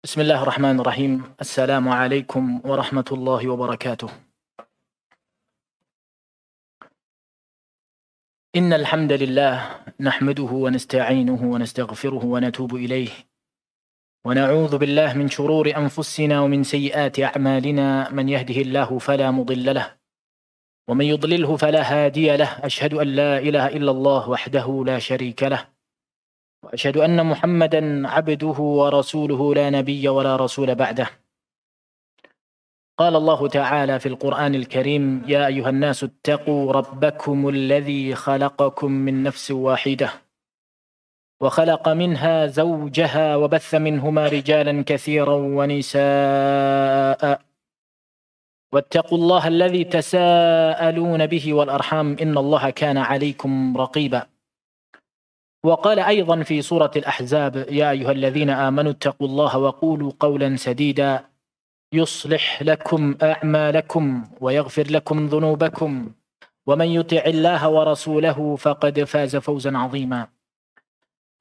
بسم الله الرحمن الرحيم. السلام عليكم ورحمة الله وبركاته. إن الحمد لله نحمده ونستعينه ونستغفره ونتوب إليه، ونعوذ بالله من شرور أنفسنا ومن سيئات أعمالنا. من يهده الله فلا مضل له، ومن يضلله فلا هادي له. أشهد أن لا إله إلا الله وحده لا شريك له، وأشهد أن محمدا عبده ورسوله لا نبي ولا رسول بعده. قال الله تعالى في القرآن الكريم: يا أيها الناس اتقوا ربكم الذي خلقكم من نفس واحدة وخلق منها زوجها وبث منهما رجالا كثيرا ونساء واتقوا الله الذي تساءلون به والأرحام إن الله كان عليكم رقيبا. وقال أيضا في سورة الأحزاب: يا أيها الذين آمنوا اتقوا الله وقولوا قولا سديدا يصلح لكم أعمالكم ويغفر لكم ذنوبكم ومن يطع الله ورسوله فقد فاز فوزا عظيما.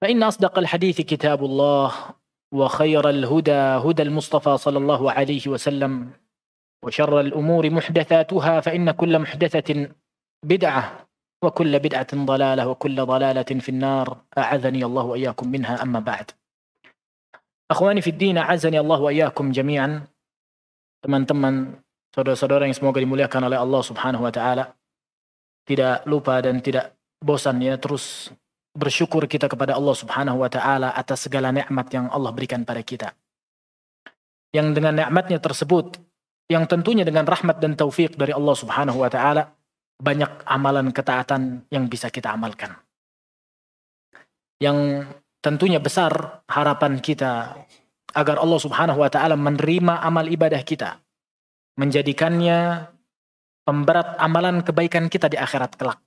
فإن أصدق الحديث كتاب الله، وخير الهدى هدى المصطفى صلى الله عليه وسلم، وشر الأمور محدثاتها، فإن كل محدثة بدعة وكل بدعة ضلالة وكل ضلالة في النار. أعاذني الله وإياكم منها. أما بعد. أخواني في الدين، أعزني الله وإياكم جميعا. Teman-teman, saudara-saudara yang semoga dimuliakan oleh Allah Subhanahu wa Ta'ala, tidak lupa dan tidak bosan ya terus bersyukur kita kepada Allah Subhanahu wa Ta'ala atas segala nikmat yang Allah berikan pada kita. Yang dengan nikmatnya tersebut, yang tentunya dengan rahmat dan taufik dari Allah Subhanahu wa Ta'ala, banyak amalan ketaatan yang bisa kita amalkan. Yang tentunya besar harapan kita agar Allah Subhanahu wa Ta'ala menerima amal ibadah kita, menjadikannya pemberat amalan kebaikan kita di akhirat kelak,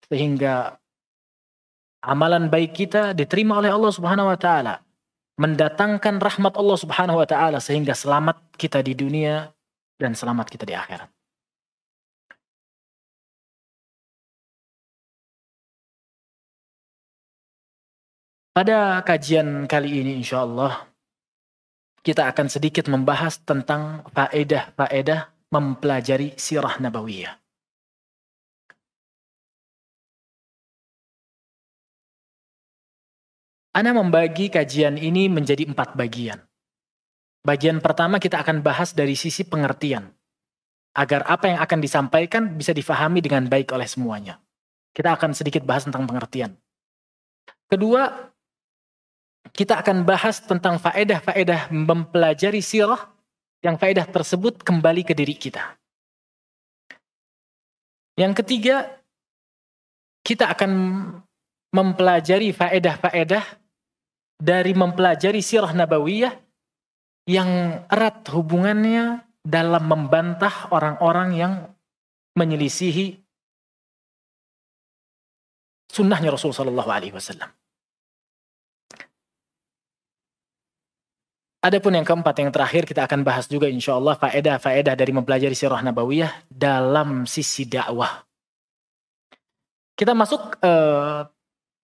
sehingga amalan baik kita diterima oleh Allah Subhanahu wa Ta'ala, mendatangkan rahmat Allah Subhanahu wa Ta'ala, sehingga selamat kita di dunia dan selamat kita di akhirat. Pada kajian kali ini insyaallah kita akan sedikit membahas tentang faedah-faedah mempelajari sirah nabawiyah. Ana membagi kajian ini menjadi 4 bagian. Bagian pertama kita akan bahas dari sisi pengertian, agar apa yang akan disampaikan bisa difahami dengan baik oleh semuanya. Kita akan sedikit bahas tentang pengertian. Kedua, kita akan bahas tentang faedah-faedah mempelajari sirah, yang faedah tersebut kembali ke diri kita. Yang ketiga, kita akan mempelajari faedah-faedah dari mempelajari sirah nabawiyah yang erat hubungannya dalam membantah orang-orang yang menyelisihi sunnahnya Rasul sallallahu alaihi wasallam. Adapun yang keempat, yang terakhir, kita akan bahas juga insyaallah faedah-faedah dari mempelajari sirah nabawiyah dalam sisi dakwah. Kita masuk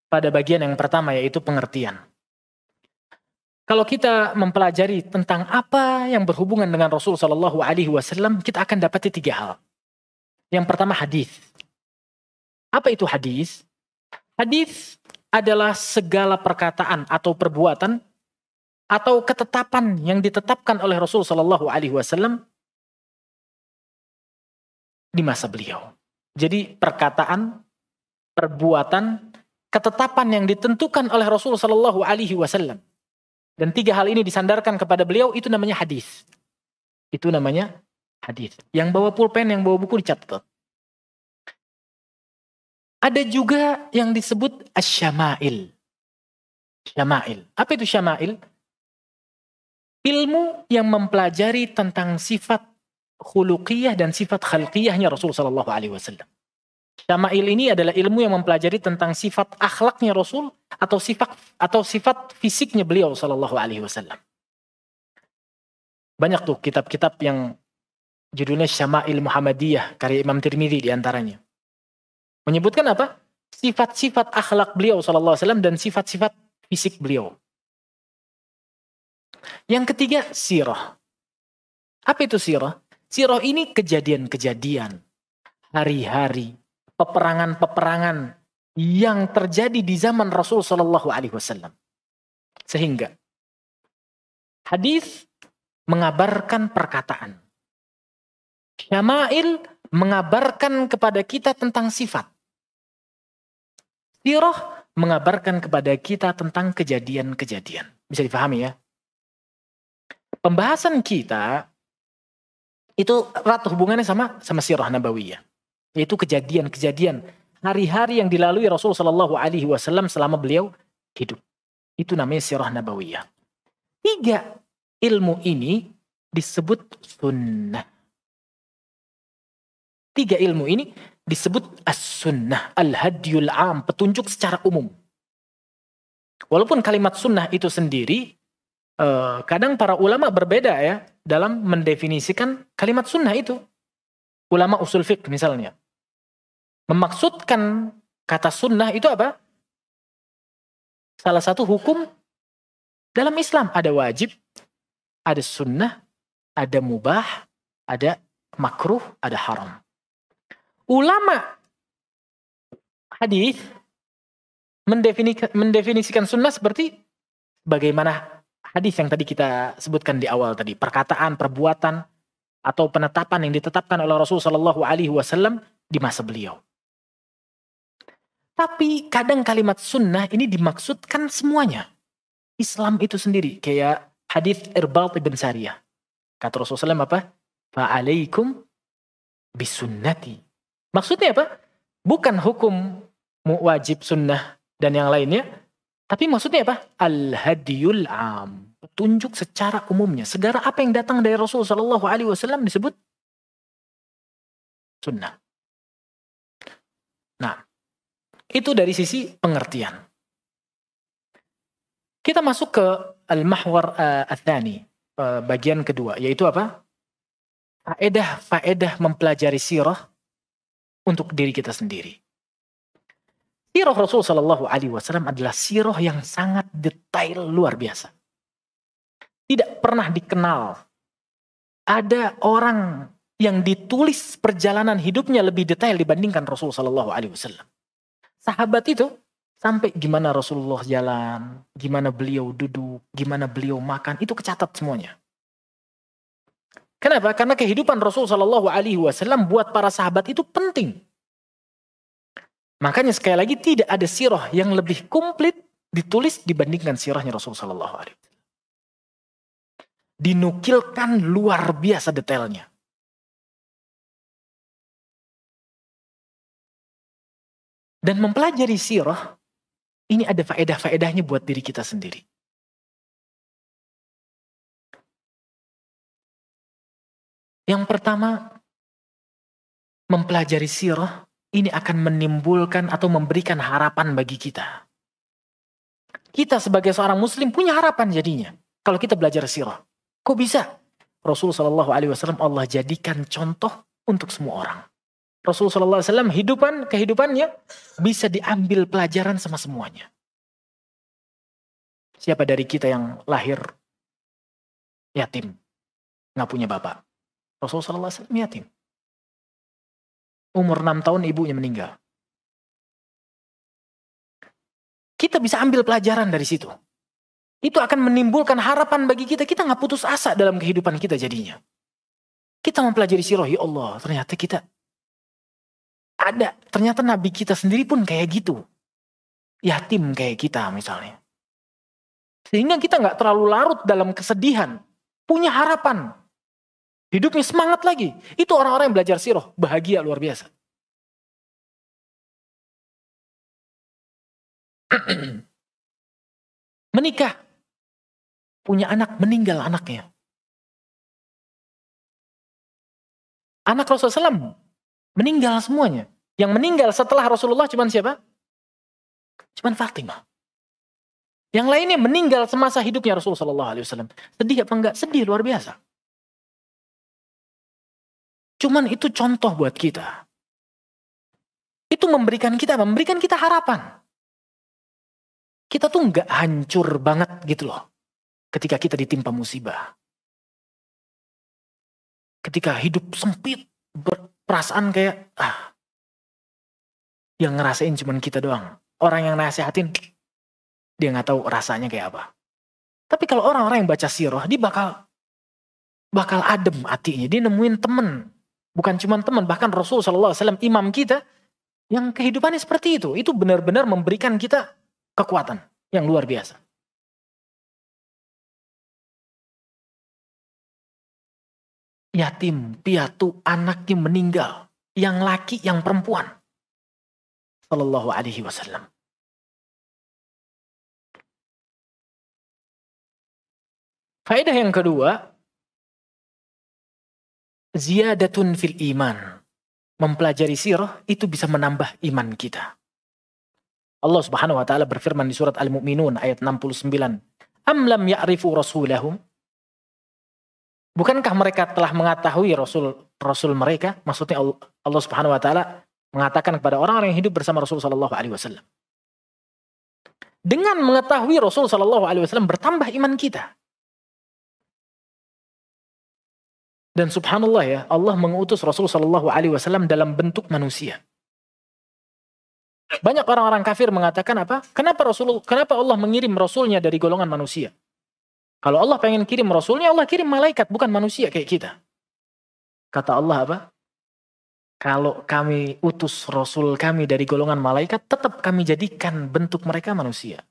pada bagian yang pertama, yaitu pengertian. Kalau kita mempelajari tentang apa yang berhubungan dengan Rasul sallallahu alaihi wasallam, kita akan dapati 3 hal. Yang pertama, hadis. Apa itu hadis? Hadis adalah segala perkataan atau perbuatan atau ketetapan yang ditetapkan oleh Rasul sallallahu alaihi wasallam di masa beliau. Jadi perkataan, perbuatan, ketetapan yang ditentukan oleh Rasul sallallahu alaihi wasallam, dan 3 hal ini disandarkan kepada beliau, itu namanya hadis. Itu namanya hadis. Yang bawa pulpen, yang bawa buku dicatat. Ada juga yang disebut asy-syama'il. Syama'il. Apa itu syama'il? Ilmu yang mempelajari tentang sifat khuluqiyah dan sifat khalqiyahnya Rasul sallallahu alaihi wasallam. Syama'il ini adalah ilmu yang mempelajari tentang sifat akhlaknya Rasul atau sifat fisiknya beliau sallallahu alaihi wasallam. Banyak tuh kitab-kitab yang judulnya Syama'il Muhammadiyah karya Imam Tirmidzi di antaranya. Menyebutkan apa? Sifat-sifat akhlak beliau sallallahu alaihi wasallam dan sifat-sifat fisik beliau. Yang ketiga, sirah. Apa itu sirah? Sirah ini kejadian-kejadian, hari-hari, peperangan-peperangan yang terjadi di zaman Rasul Shallallahu Alaihi Wasallam. Sehingga hadis mengabarkan perkataan, syama'il mengabarkan kepada kita tentang sifat, sirah mengabarkan kepada kita tentang kejadian-kejadian. Bisa difahami ya? Pembahasan kita itu erat hubungannya sama sirah nabawiyah, yaitu kejadian-kejadian hari-hari yang dilalui Rasul Shallallahu Alaihi Wasallam selama beliau hidup. Itu namanya sirah nabawiyah. 3 ilmu ini disebut sunnah. 3 ilmu ini disebut as-sunnah, al-hadyul am, petunjuk secara umum. Walaupun kalimat sunnah itu sendiri, kadang para ulama berbeda ya dalam mendefinisikan kalimat sunnah itu. Ulama usul fiqh misalnya memaksudkan kata sunnah itu apa? Salah satu hukum dalam Islam, ada wajib, ada sunnah, ada mubah, ada makruh, ada haram. Ulama hadis mendefinisikan sunnah seperti bagaimana hadis yang tadi kita sebutkan di awal tadi, perkataan, perbuatan, atau penetapan yang ditetapkan oleh Rasul Shallallahu Alaihi Wasallam di masa beliau. Tapi kadang kalimat sunnah ini dimaksudkan semuanya. Islam itu sendiri. Kayak hadis Irbad ibn Sariyah. Kata Rasulullah SAW apa? Fa'alaikum bisunnati. Maksudnya apa? Bukan hukum wajib sunnah dan yang lainnya. Tapi maksudnya apa? Al-hadiyul am. Petunjuk secara umumnya. Segala apa yang datang dari Rasulullah SAW disebut sunnah. Nah, itu dari sisi pengertian. Kita masuk ke al-mahwar ats-tsani, bagian kedua, yaitu apa? Faedah mempelajari sirah untuk diri kita sendiri. Sirah Rasul Shallallahu Alaihi Wasallam adalah sirah yang sangat detail, luar biasa. Tidak pernah dikenal ada orang yang ditulis perjalanan hidupnya lebih detail dibandingkan Rasul Shallallahu Alaihi Wasallam. Sahabat itu sampai gimana Rasulullah jalan, gimana beliau duduk, gimana beliau makan, itu kecatat semuanya. Kenapa? Karena kehidupan Rasul Shallallahu Alaihi Wasallam buat para sahabat itu penting. Makanya sekali lagi tidak ada sirah yang lebih komplit ditulis dibandingkan sirahnya Rasul Shallallahu Alaihi Wasallam. Dinukilkan luar biasa detailnya. Dan mempelajari sirah, ini ada faedah-faedahnya buat diri kita sendiri. Yang pertama, mempelajari sirah, ini akan menimbulkan atau memberikan harapan bagi kita. Kita sebagai seorang muslim punya harapan jadinya. Kalau kita belajar sirah. Kok bisa? Rasulullah SAW Allah jadikan contoh untuk semua orang. Rasulullah SAW kehidupannya bisa diambil pelajaran sama semuanya. Siapa dari kita yang lahir yatim, nggak punya bapak? Rasulullah SAW yatim. Umur 6 tahun ibunya meninggal. Kita bisa ambil pelajaran dari situ. Itu akan menimbulkan harapan bagi kita. Kita nggak putus asa dalam kehidupan kita jadinya. Kita mempelajari sirah, ya Allah, ternyata kita ada, ternyata Nabi kita sendiri pun kayak gitu. Yatim kayak kita misalnya. Sehingga kita nggak terlalu larut dalam kesedihan. Punya harapan. Hidupnya semangat lagi. Itu orang-orang yang belajar sirah. Bahagia luar biasa. Menikah. Punya anak, meninggal anaknya. Anak Rasulullah SAW meninggal semuanya. Yang meninggal setelah Rasulullah cuman siapa? Cuman Fatimah. Yang lainnya meninggal semasa hidupnya Rasulullah SAW. Sedih apa enggak? Sedih luar biasa. Cuman itu contoh buat kita. Itu memberikan kita harapan. kita tuh nggak hancur banget gitu loh. Ketika kita ditimpa musibah. Ketika hidup sempit, perasaan kayak, yang ngerasain cuman kita doang. Orang yang nasehatin, dia nggak tahu rasanya kayak apa. Tapi kalau orang-orang yang baca sirah, dia bakal adem hatinya. Dia nemuin temen. Bukan cuma teman, bahkan Rasulullah SAW, imam kita, yang kehidupannya seperti itu. Itu benar-benar memberikan kita kekuatan yang luar biasa. Yatim, piatu, anaknya meninggal. Yang laki, yang perempuan. Sallallahu alaihi wasallam. Faedah yang kedua, ziyadatun fil iman. Mempelajari sirah itu bisa menambah iman kita. Allah Subhanahu wa taala berfirman di surat Al-Mu'minun ayat 69. Am lam ya'rifu rasulahum? Bukankah mereka telah mengetahui rasul mereka? Maksudnya Allah Subhanahu wa taala mengatakan kepada orang-orang yang hidup bersama Rasul sallallahu alaihi wasallam. Dengan mengetahui Rasul sallallahu alaihi wasallam bertambah iman kita. Dan subhanallah ya, Allah mengutus Rasul sallallahu alaihi wasallam dalam bentuk manusia. Banyak orang-orang kafir mengatakan apa? Kenapa Allah mengirim Rasulnya dari golongan manusia? Kalau Allah pengen kirim Rasulnya, Allah kirim malaikat, bukan manusia kayak kita. Kata Allah apa? Kalau kami utus Rasul kami dari golongan malaikat, tetap kami jadikan bentuk mereka manusia.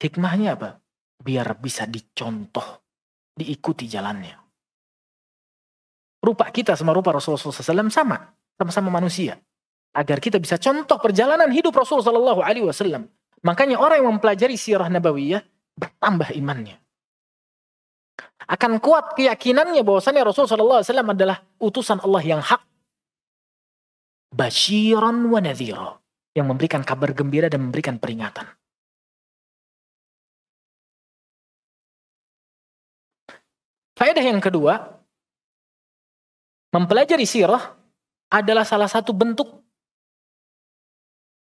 Hikmahnya apa? Biar bisa dicontoh, diikuti jalannya. Rupa kita sama rupa Rasulullah SAW sama-sama manusia. Agar kita bisa contoh perjalanan hidup Rasulullah SAW. Makanya orang yang mempelajari sirah nabawiyah bertambah imannya. Akan kuat keyakinannya bahwasannya Rasulullah SAW adalah utusan Allah yang hak. Basyiran wa nadhira. Yang memberikan kabar gembira dan memberikan peringatan. Faedah yang kedua, mempelajari sirah adalah salah satu bentuk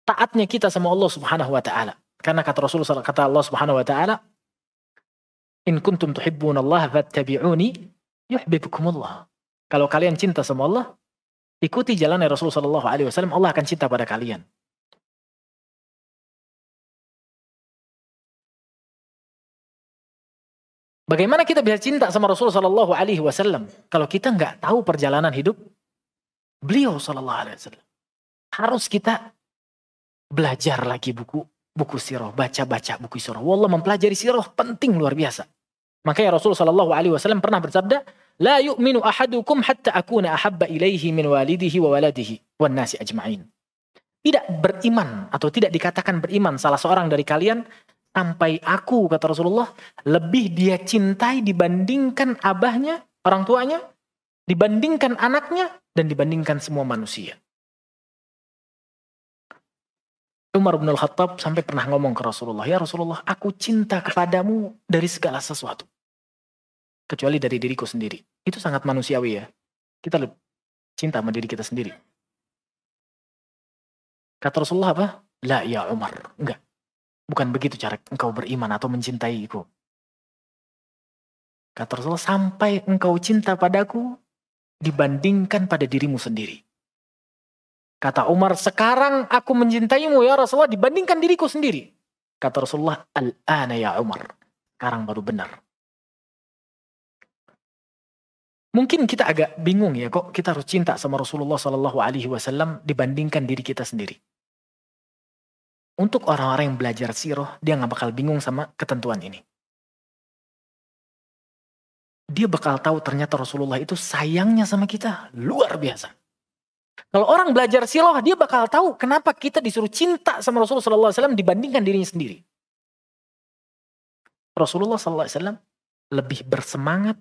taatnya kita sama Allah Subhanahu wa taala. Karena kata Allah Subhanahu wa taala, "In kuntum tuhibbunallaha fattabi'uni yuhibbukumullah." Kalau kalian cinta sama Allah, ikuti jalannya Rasulullah sallallahu alaihi wasallam, Allah akan cinta pada kalian. Bagaimana kita bisa cinta sama Rasulullah sallallahu alaihi wasallam kalau kita nggak tahu perjalanan hidup beliau sallallahu alaihi wasallam? Harus kita belajar lagi buku sirah, baca-baca buku sirah. Wallah, mempelajari sirah penting luar biasa. Makanya Rasulullah sallallahu alaihi wasallam pernah bersabda, "La yu'minu ahadukum hatta akuna ahabba ilaihi min walidihi wa waladihi wan nasi ajma'in." Tidak beriman atau tidak dikatakan beriman salah seorang dari kalian sampai aku, kata Rasulullah, lebih dia cintai dibandingkan abahnya, orang tuanya, dibandingkan anaknya, dan dibandingkan semua manusia. Umar bin Al-Khattab sampai pernah ngomong ke Rasulullah, "Ya Rasulullah, aku cinta kepadamu dari segala sesuatu. Kecuali dari diriku sendiri." Itu sangat manusiawi ya. Kita lebih cinta sama diri kita sendiri. Kata Rasulullah apa? "La ya Umar." Enggak. Bukan begitu cara engkau beriman atau mencintaiku. Kata Rasulullah, sampai engkau cinta padaku dibandingkan pada dirimu sendiri. Kata Umar, sekarang aku mencintaimu ya Rasulullah dibandingkan diriku sendiri. Kata Rasulullah, al-ana ya Umar. Sekarang baru benar. Mungkin kita agak bingung ya, kok kita harus cinta sama Rasulullah SAW dibandingkan diri kita sendiri. Untuk orang-orang yang belajar sirah, dia gak bakal bingung sama ketentuan ini. Dia bakal tahu ternyata Rasulullah itu sayangnya sama kita luar biasa. Kalau orang belajar sirah, dia bakal tahu kenapa kita disuruh cinta sama Rasulullah SAW dibandingkan dirinya sendiri. Rasulullah SAW lebih bersemangat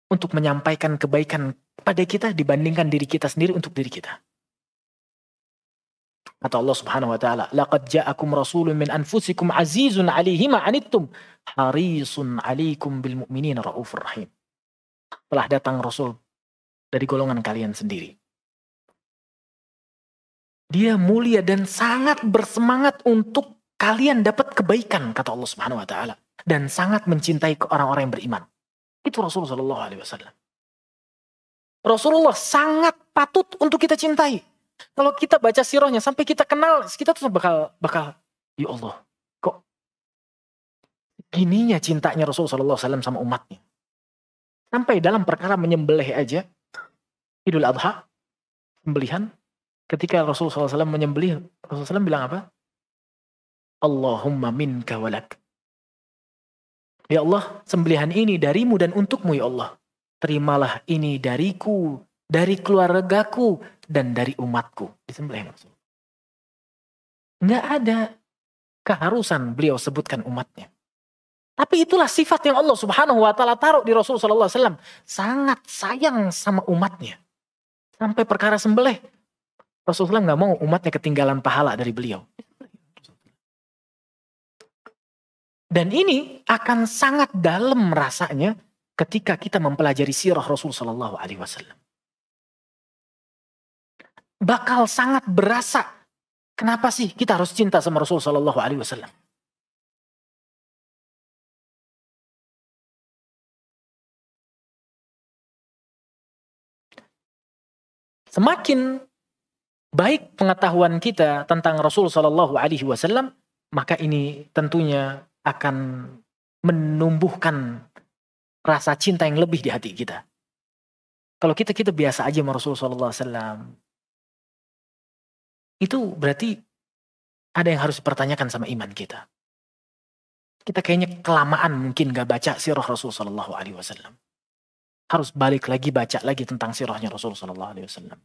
untuk menyampaikan kebaikan pada kita dibandingkan diri kita sendiri untuk diri kita. Kata Allah Subhanahu wa taala, "Laqad ja'akum rasulun min anfusikum azizun 'alaihi ma 'anittum, harisun 'alaikum bil mu'minina raufur rahim." Telah datang rasul dari golongan kalian sendiri. Dia mulia dan sangat bersemangat untuk kalian dapat kebaikan, kata Allah Subhanahu wa taala, dan sangat mencintai orang-orang yang beriman. Itu Rasulullah sallallahu alaihi wasallam. Rasulullah sangat patut untuk kita cintai. Kalau kita baca sirahnya sampai kita kenal, kita tuh bakal ya Allah, kok gininya cintanya Rasulullah sallallahu alaihi wasallam sama umatnya. Sampai dalam perkara menyembelih aja, Idul Adha, sembelihan, ketika Rasulullah SAW menyembelih, Rasulullah SAW bilang apa? Allahumma minka walak. Ya Allah, sembelihan ini darimu dan untukmu ya Allah. Terimalah ini dariku, dari keluargaku, dan dari umatku. Disembelih Rasulullah. Nggak ada keharusan beliau sebutkan umatnya. Tapi itulah sifat yang Allah Subhanahu wa taala taruh di Rasulullah SAW. Sangat sayang sama umatnya. Sampai perkara sembelih, Rasulullah nggak mau umatnya ketinggalan pahala dari beliau. Dan ini akan sangat dalam rasanya ketika kita mempelajari sirah Rasul Sallallahu Alaihi Wasallam. Bakal sangat berasa. Kenapa sih kita harus cinta sama Rasul Sallallahu Alaihi Wasallam? Semakin baik pengetahuan kita tentang Rasul Sallallahu Alaihi Wasallam, maka ini tentunya akan menumbuhkan rasa cinta yang lebih di hati kita. Kalau kita biasa aja sama Rasul Sallallahu Alaihi Wasallam, itu berarti ada yang harus dipertanyakan sama iman kita. Kita kayaknya kelamaan mungkin gak baca sirah Rasul Sallallahu Alaihi Wasallam. Harus balik lagi baca lagi tentang sirahnya Rasul Sallallahu Alaihi Wasallam.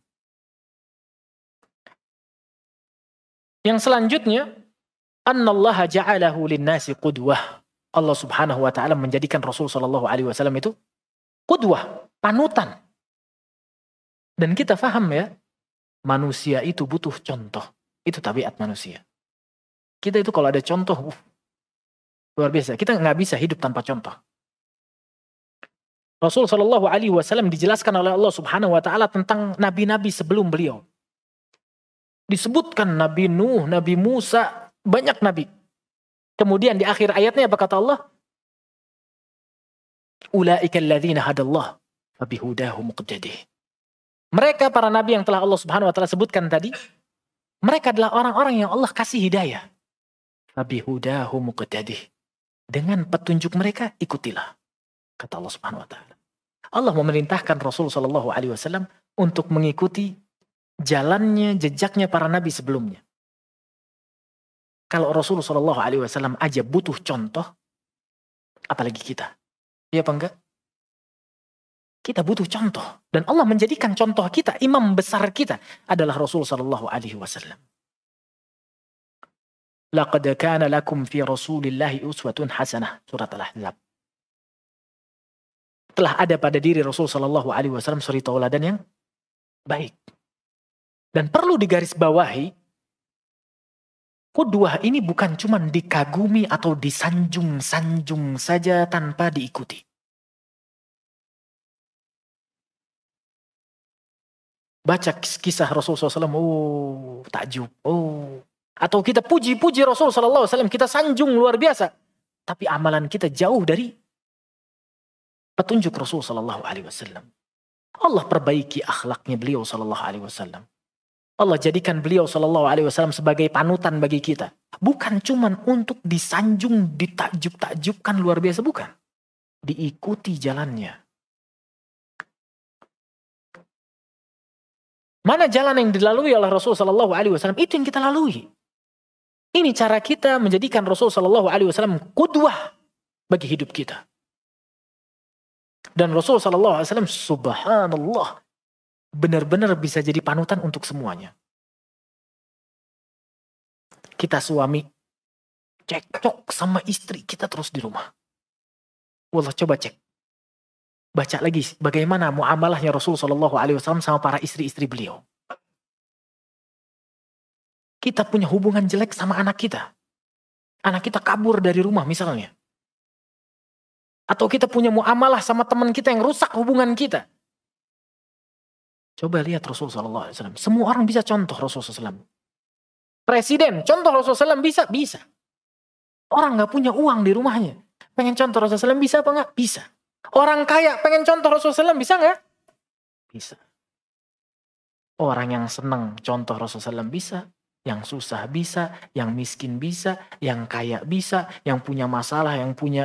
Yang selanjutnya, annallaha ja'alahu linnasi qudwah. Allah Subhanahu wa taala menjadikan Rasul sallallahu alaihi wasallam itu qudwah, panutan. Dan kita paham ya, manusia itu butuh contoh. Itu tabiat manusia. Kita itu kalau ada contoh, luar biasa. Kita nggak bisa hidup tanpa contoh. Rasul sallallahu alaihi wasallam dijelaskan oleh Allah Subhanahu wa taala tentang nabi-nabi sebelum beliau. Disebutkan Nabi Nuh, Nabi Musa, banyak nabi. Kemudian di akhir ayatnya apa kata Allah? Ulaika alladzina hadallah fabihudahu muqtadih. Mereka para nabi yang telah Allah Subhanahu wa taala sebutkan tadi, mereka adalah orang-orang yang Allah kasih hidayah. Fabihudahu muqtadih. Dengan petunjuk mereka ikutilah, kata Allah Subhanahu wa taala. Allah memerintahkan Rasul sallallahu alaihi wasallam untuk mengikuti jalannya, jejaknya para nabi sebelumnya. Kalau Rasulullah Shallallahu Alaihi Wasallam aja butuh contoh, apalagi kita, iya apa enggak? Kita butuh contoh, dan Allah menjadikan contoh kita, imam besar kita adalah Rasul Shallallahu Alaihi Wasallam. Laqad kana lakum fi Rasulillahi uswatun hasanah, surat Al-Ahzab. Telah ada pada diri Rasul Shallallahu Alaihi Wasallam suri tauladan yang baik. Dan perlu digarisbawahi, qudwah ini bukan cuma dikagumi atau disanjung-sanjung saja tanpa diikuti. Baca kisah Rasulullah SAW, oh takjub, oh. Atau kita puji-puji Rasulullah SAW, kita sanjung luar biasa. Tapi amalan kita jauh dari petunjuk Rasulullah SAW. Allah perbaiki akhlaknya beliau SAW. Allah jadikan beliau sallallahu alaihi wasallam sebagai panutan bagi kita. Bukan cuman untuk disanjung, ditakjub-takjubkan luar biasa, bukan. Diikuti jalannya. Mana jalan yang dilalui oleh Rasul sallallahu alaihi wasallam, itu yang kita lalui. Ini cara kita menjadikan Rasul sallallahu alaihi wasallam qudwah bagi hidup kita. Dan Rasul sallallahu alaihi wasallam subhanallah benar-benar bisa jadi panutan untuk semuanya. Kita suami cekcok sama istri kita terus di rumah. Wallah, coba cek. Baca lagi bagaimana muamalahnya Rasul sallallahu alaihi wasallam sama para istri-istri beliau. Kita punya hubungan jelek sama anak kita. Anak kita kabur dari rumah misalnya. Atau kita punya muamalah sama teman kita yang rusak hubungan kita. Coba lihat Rasul SAW. Semua orang bisa contoh Rasul SAW. Presiden, contoh Rasul SAW bisa? Bisa. Orang nggak punya uang di rumahnya. Pengen contoh Rasul SAW bisa apa nggak? Bisa. Orang kaya pengen contoh Rasul SAW bisa nggak? Bisa. Orang yang senang contoh Rasul SAW bisa. Yang susah bisa. Yang miskin bisa. Yang kaya bisa. Yang punya masalah. Yang punya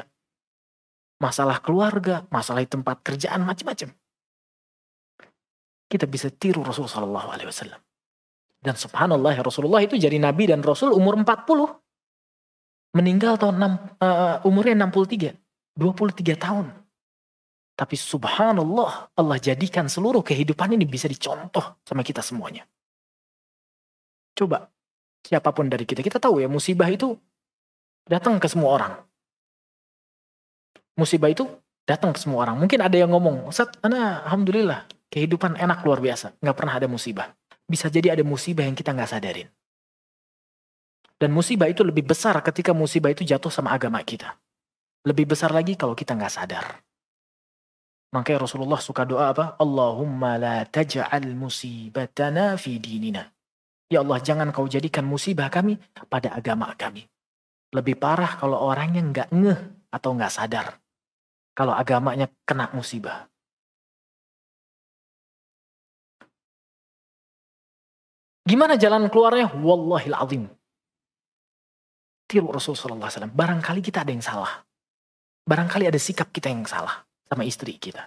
masalah keluarga. Masalah di tempat kerjaan. Macam-macam. Kita bisa tiru Rasulullah SAW. Dan subhanallah Rasulullah itu jadi nabi dan rasul umur 40. Meninggal umurnya 63. 23 tahun. Tapi subhanallah Allah jadikan seluruh kehidupan ini bisa dicontoh sama kita semuanya. Coba siapapun dari kita. Kita tahu ya musibah itu datang ke semua orang. Musibah itu datang ke semua orang. Mungkin ada yang ngomong, Ustaz, alhamdulillah kehidupan enak luar biasa. Nggak pernah ada musibah. Bisa jadi ada musibah yang kita nggak sadarin. Dan musibah itu lebih besar ketika musibah itu jatuh sama agama kita. Lebih besar lagi kalau kita nggak sadar. Makanya Rasulullah suka doa apa? Allahumma la taj'al musibatana fi dinina. Ya Allah, jangan kau jadikan musibah kami pada agama kami. Lebih parah kalau orangnya nggak ngeh atau nggak sadar. Kalau agamanya kena musibah. Gimana jalan keluarnya? Wallahil azim. Tiru Rasulullah SAW. Barangkali kita ada yang salah. Barangkali ada sikap kita yang salah sama istri kita.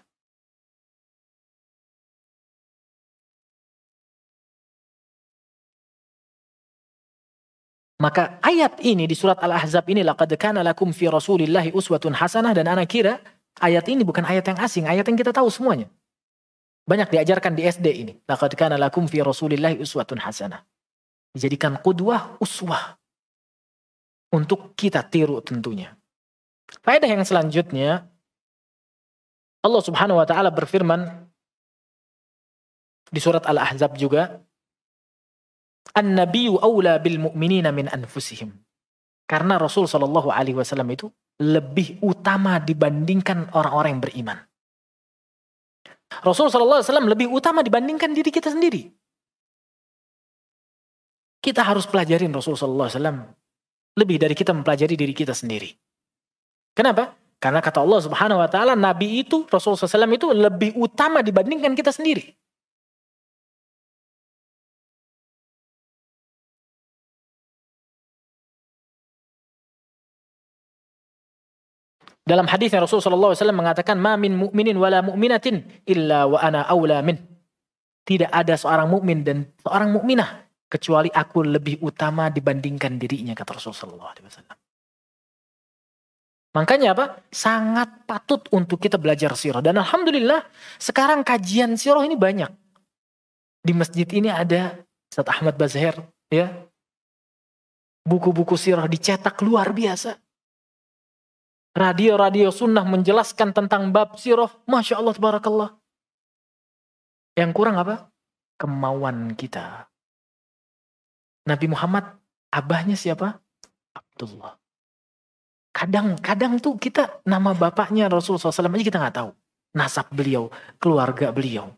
Maka ayat ini di surat Al-Ahzab ini, laqad kana lakum fi Rasulillahi uswatun hasanah, dan anak kira ayat ini bukan ayat yang asing, ayat yang kita tahu semuanya. Banyak diajarkan di SD ini. Laqad kana lakum fi Rasulillahi uswatun hasanah. Dijadikan qudwah, uswah untuk kita tiru tentunya. Faedah yang selanjutnya, Allah Subhanahu wa taala berfirman di surat Al-Ahzab juga, An-nabiyyu aula bil mu'minina min anfusihim. Karena Rasul sallallahu alaihi wasallam itu lebih utama dibandingkan orang-orang yang beriman. Rasul sallallahu alaihi wasallam lebih utama dibandingkan diri kita sendiri. Kita harus pelajarin Rasul sallallahu alaihi wasallam lebih dari kita mempelajari diri kita sendiri. Kenapa? Karena kata Allah Subhanahu wa taala, nabi itu, Rasul sallallahu alaihi wasallam itu lebih utama dibandingkan kita sendiri. Dalam hadisnya Rasul sallallahu alaihi wasallam mengatakan, "Ma min mu'minin wala mu'minatin illa wa ana aula min." Tidak ada seorang mukmin dan seorang mukminah kecuali aku lebih utama dibandingkan dirinya, kata Rasul sallallahu alaihi wasallam. Makanya apa? Sangat patut untuk kita belajar sirah, dan alhamdulillah sekarang kajian sirah ini banyak. Di masjid ini ada Ustaz Ahmad Bazher, ya. Buku-buku sirah dicetak luar biasa. Radio-radio sunnah menjelaskan tentang bab sirah. Masya Allah, tabarakallah. Yang kurang apa? Kemauan kita. Nabi Muhammad, abahnya siapa? Abdullah. Kadang tuh kita nama bapaknya Rasulullah SAW aja kita nggak tahu. Nasab beliau, keluarga beliau.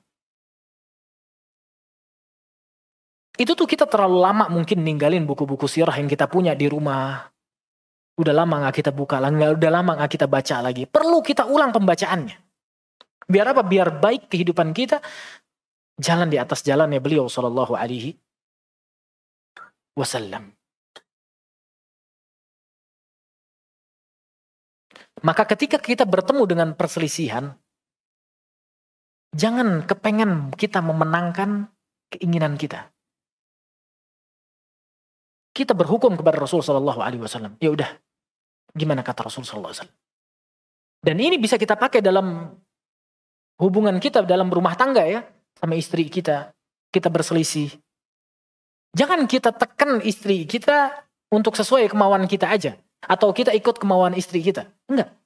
Itu tuh kita terlalu lama mungkin ninggalin buku-buku sirah yang kita punya di rumah. Udah lama gak kita buka lagi, udah lama gak kita baca lagi. Perlu kita ulang pembacaannya. Biar apa? Biar baik kehidupan kita. Jalan di atas jalannya beliau sallallahu alaihi wasallam. Maka ketika kita bertemu dengan perselisihan, jangan kepengen kita memenangkan keinginan kita. Kita berhukum kepada Rasul sallallahu alaihi wasallam. Ya udah. Gimana kata Rasul sallallahu alaihi wasallam? Dan ini bisa kita pakai dalam hubungan kita dalam rumah tangga ya, sama istri kita. Kita berselisih. Jangan kita tekan istri kita untuk sesuai kemauan kita aja, atau kita ikut kemauan istri kita. Enggak.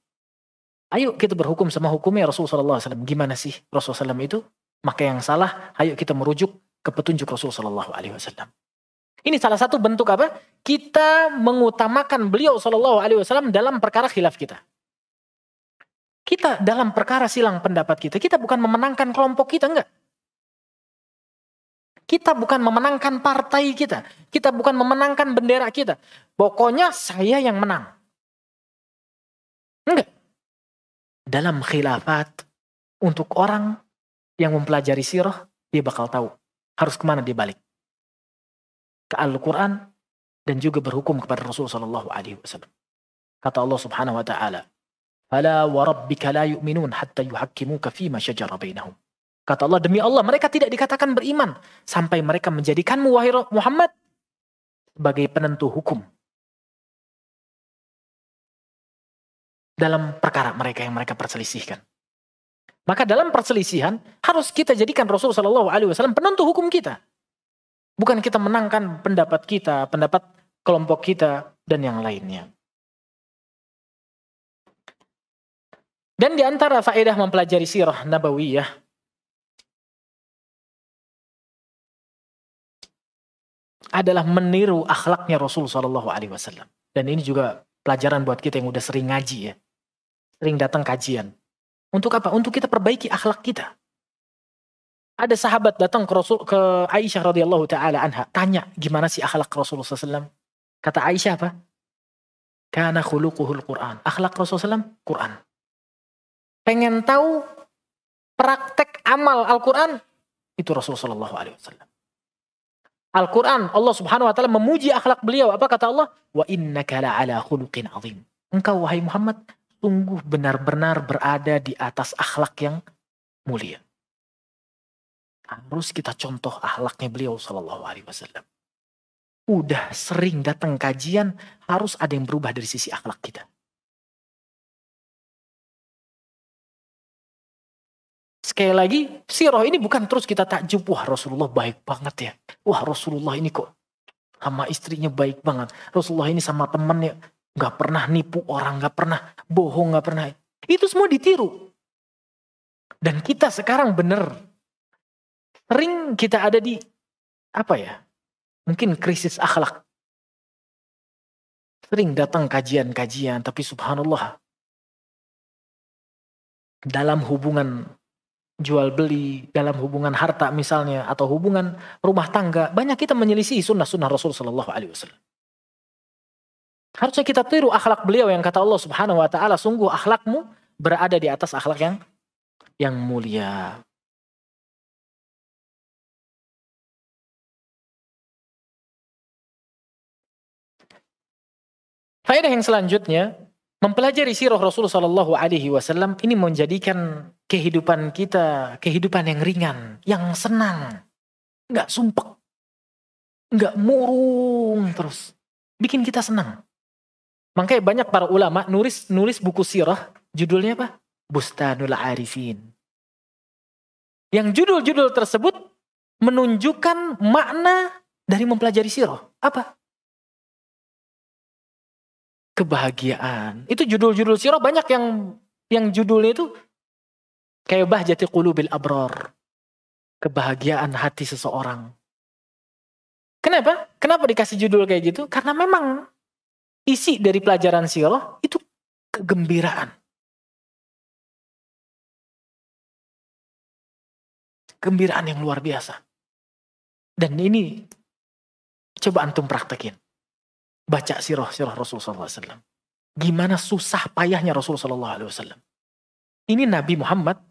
Ayo kita berhukum sama hukumnya Rasul sallallahu alaihi wasallam. Gimana sih Rasul sallallahu alaihi wasallam itu? Maka yang salah, ayo kita merujuk ke petunjuk Rasul sallallahu alaihi wasallam. Ini salah satu bentuk apa? Kita mengutamakan beliau sallallahu alaihi wasallam dalam perkara khilaf kita. Kita dalam perkara silang pendapat kita bukan memenangkan kelompok kita, enggak. Kita bukan memenangkan partai kita. Kita bukan memenangkan bendera kita. Pokoknya saya yang menang. Enggak. Dalam khilafat, untuk orang yang mempelajari sirah, dia bakal tahu harus kemana dia balik. Ke Al-Quran dan juga berhukum kepada Rasulullah SAW. Kata Allah Subhanahu wa taala, "Fala wa rabbika la yu'minun hatta yuhakkimuka fima shajara bainahum." Kata Allah, demi Allah, mereka tidak dikatakan beriman sampai mereka menjadikanmu wahai Muhammad sebagai penentu hukum dalam perkara mereka yang mereka perselisihkan. Maka dalam perselisihan harus kita jadikan Rasulullah SAW penentu hukum kita. Bukan kita menangkan pendapat kita, pendapat kelompok kita, dan yang lainnya. Dan di antara faedah mempelajari sirah nabawiyah, adalah meniru akhlaknya Rasul SAW. Dan ini juga pelajaran buat kita yang udah sering ngaji ya. Sering datang kajian. Untuk apa? Untuk kita perbaiki akhlak kita. Ada sahabat datang ke Aisyah radhiyallahu taala anha, tanya gimana sih akhlak Rasulullah SAW. Kata Aisyah apa? Kana khuluquhul Quran. Akhlak Rasulullah SAW, Quran. Pengen tahu praktek amal Al-Quran? Itu Rasulullah SAW. Al-Quran, Allah Subhanahu wa taala memuji akhlak beliau. Apa kata Allah? Wa innaka la'ala khuluqin azim. Engkau wahai Muhammad sungguh benar-benar berada di atas akhlak yang mulia. Harus kita contoh akhlaknya beliau sallallahu alaihi wasallam. Udah sering datang kajian, harus ada yang berubah dari sisi akhlak kita. Sekali lagi, sirah ini bukan terus kita takjub, wah Rasulullah baik banget ya. Wah Rasulullah ini kok sama istrinya baik banget. Rasulullah ini sama temannya gak pernah nipu orang, gak pernah bohong, gak pernah. Itu semua ditiru. Dan kita sekarang bener, sering kita ada di, mungkin krisis akhlak. Sering datang kajian-kajian, tapi subhanallah, dalam hubungan jual beli, dalam hubungan harta misalnya, atau hubungan rumah tangga, banyak kita menyelisih sunnah-sunnah Rasul sallallahu alaihi wasallam. Harusnya kita tiru akhlak beliau yang kata Allah Subhanahu wa taala, sungguh akhlakmu berada di atas akhlak yang mulia. Faedah yang selanjutnya, mempelajari sirah Rasul sallallahu alaihi wasallam ini menjadikan kehidupan kita kehidupan yang ringan, yang senang, nggak sumpek, nggak murung terus, bikin kita senang. Makanya banyak para ulama nulis buku sirah, judulnya apa? Bustanul Arifin. Yang judul-judul tersebut menunjukkan makna dari mempelajari sirah. Apa? Kebahagiaan. Itu judul-judul sirah banyak yang judulnya itu kayak bahjati qulubil abrar. Kebahagiaan hati seseorang. Kenapa? Kenapa dikasih judul kayak gitu? Karena memang isi dari pelajaran sirah itu kegembiraan. Kegembiraan yang luar biasa. Dan ini coba antum praktekin. Baca sirah Rasulullah SAW. Gimana susah payahnya Rasulullah SAW. Ini Nabi Muhammad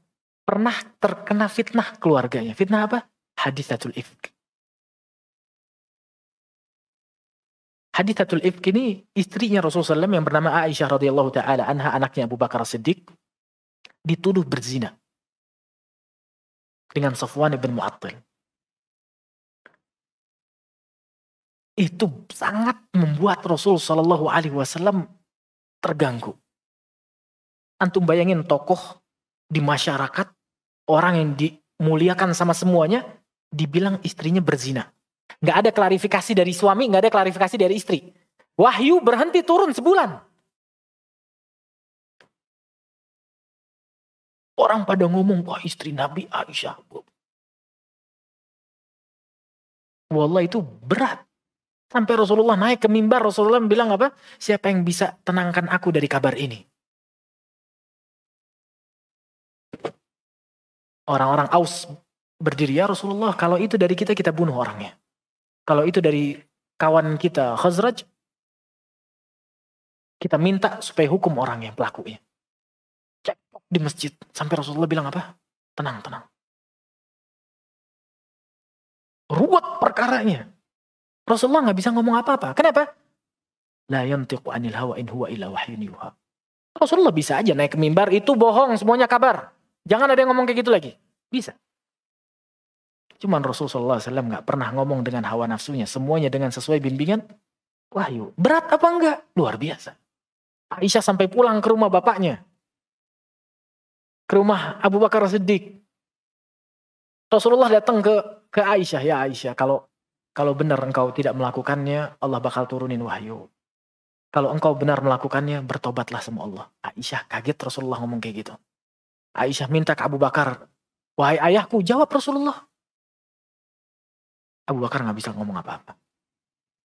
pernah terkena fitnah keluarganya. Fitnah apa? Hadithatul ifk. Hadithatul ifk ini istrinya Rasulullah SAW yang bernama Aisyah radhiyallahu taala anha, anaknya Abu Bakar Siddiq, dituduh berzina dengan Safwan ibn Mu'attil. Itu sangat membuat Rasul Shallallahu Alaihi Wasallam terganggu. Antum bayangin tokoh di masyarakat, orang yang dimuliakan sama semuanya, dibilang istrinya berzina. Nggak ada klarifikasi dari suami, nggak ada klarifikasi dari istri. Wahyu berhenti turun sebulan. Orang pada ngomong, wah istri Nabi Aisyah. Wallah itu berat. Sampai Rasulullah naik ke mimbar, Rasulullah bilang apa? Siapa yang bisa tenangkan aku dari kabar ini? Orang-orang Aus berdiri, ya Rasulullah, kalau itu dari kita, kita bunuh orangnya. Kalau itu dari kawan kita Khazraj, kita minta supaya hukum orang yang pelakunya. Cekcok di masjid. Sampai Rasulullah bilang apa? Tenang, tenang. Ruwet perkaranya. Rasulullah nggak bisa ngomong apa-apa. Kenapa? La yantiqu anil hawa in huwa illa wahyun yuha. Rasulullah bisa aja naik ke mimbar, itu bohong, semuanya kabar. Jangan ada yang ngomong kayak gitu lagi. Bisa. Cuman Rasulullah SAW nggak pernah ngomong dengan hawa nafsunya. Semuanya dengan sesuai bimbingan wahyu. Berat apa enggak? Luar biasa. Aisyah sampai pulang ke rumah bapaknya. Ke rumah Abu Bakar Siddiq. Rasulullah datang ke Aisyah. Ya Aisyah, kalau benar engkau tidak melakukannya, Allah bakal turunin wahyu. Kalau engkau benar melakukannya, bertobatlah sama Allah. Aisyah kaget Rasulullah ngomong kayak gitu. Aisyah minta ke Abu Bakar, wahai ayahku, jawab Rasulullah. Abu Bakar nggak bisa ngomong apa-apa.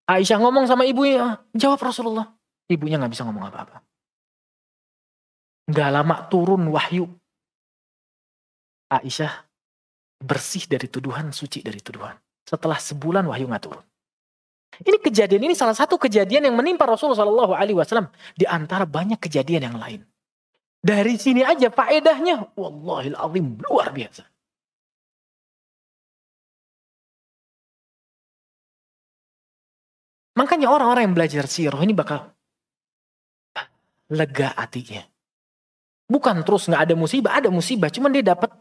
Aisyah ngomong sama ibunya, jawab Rasulullah. Ibunya nggak bisa ngomong apa-apa. Nggak lama turun wahyu. Aisyah bersih dari tuduhan, suci dari tuduhan. Setelah sebulan wahyu nggak turun. Ini kejadian, ini salah satu kejadian yang menimpa Rasulullah SAW di antara banyak kejadian yang lain. Dari sini aja faedahnya, wallahil azim, luar biasa. Makanya orang-orang yang belajar sirah ini bakal lega hatinya. Bukan terus nggak ada musibah, cuman dia dapat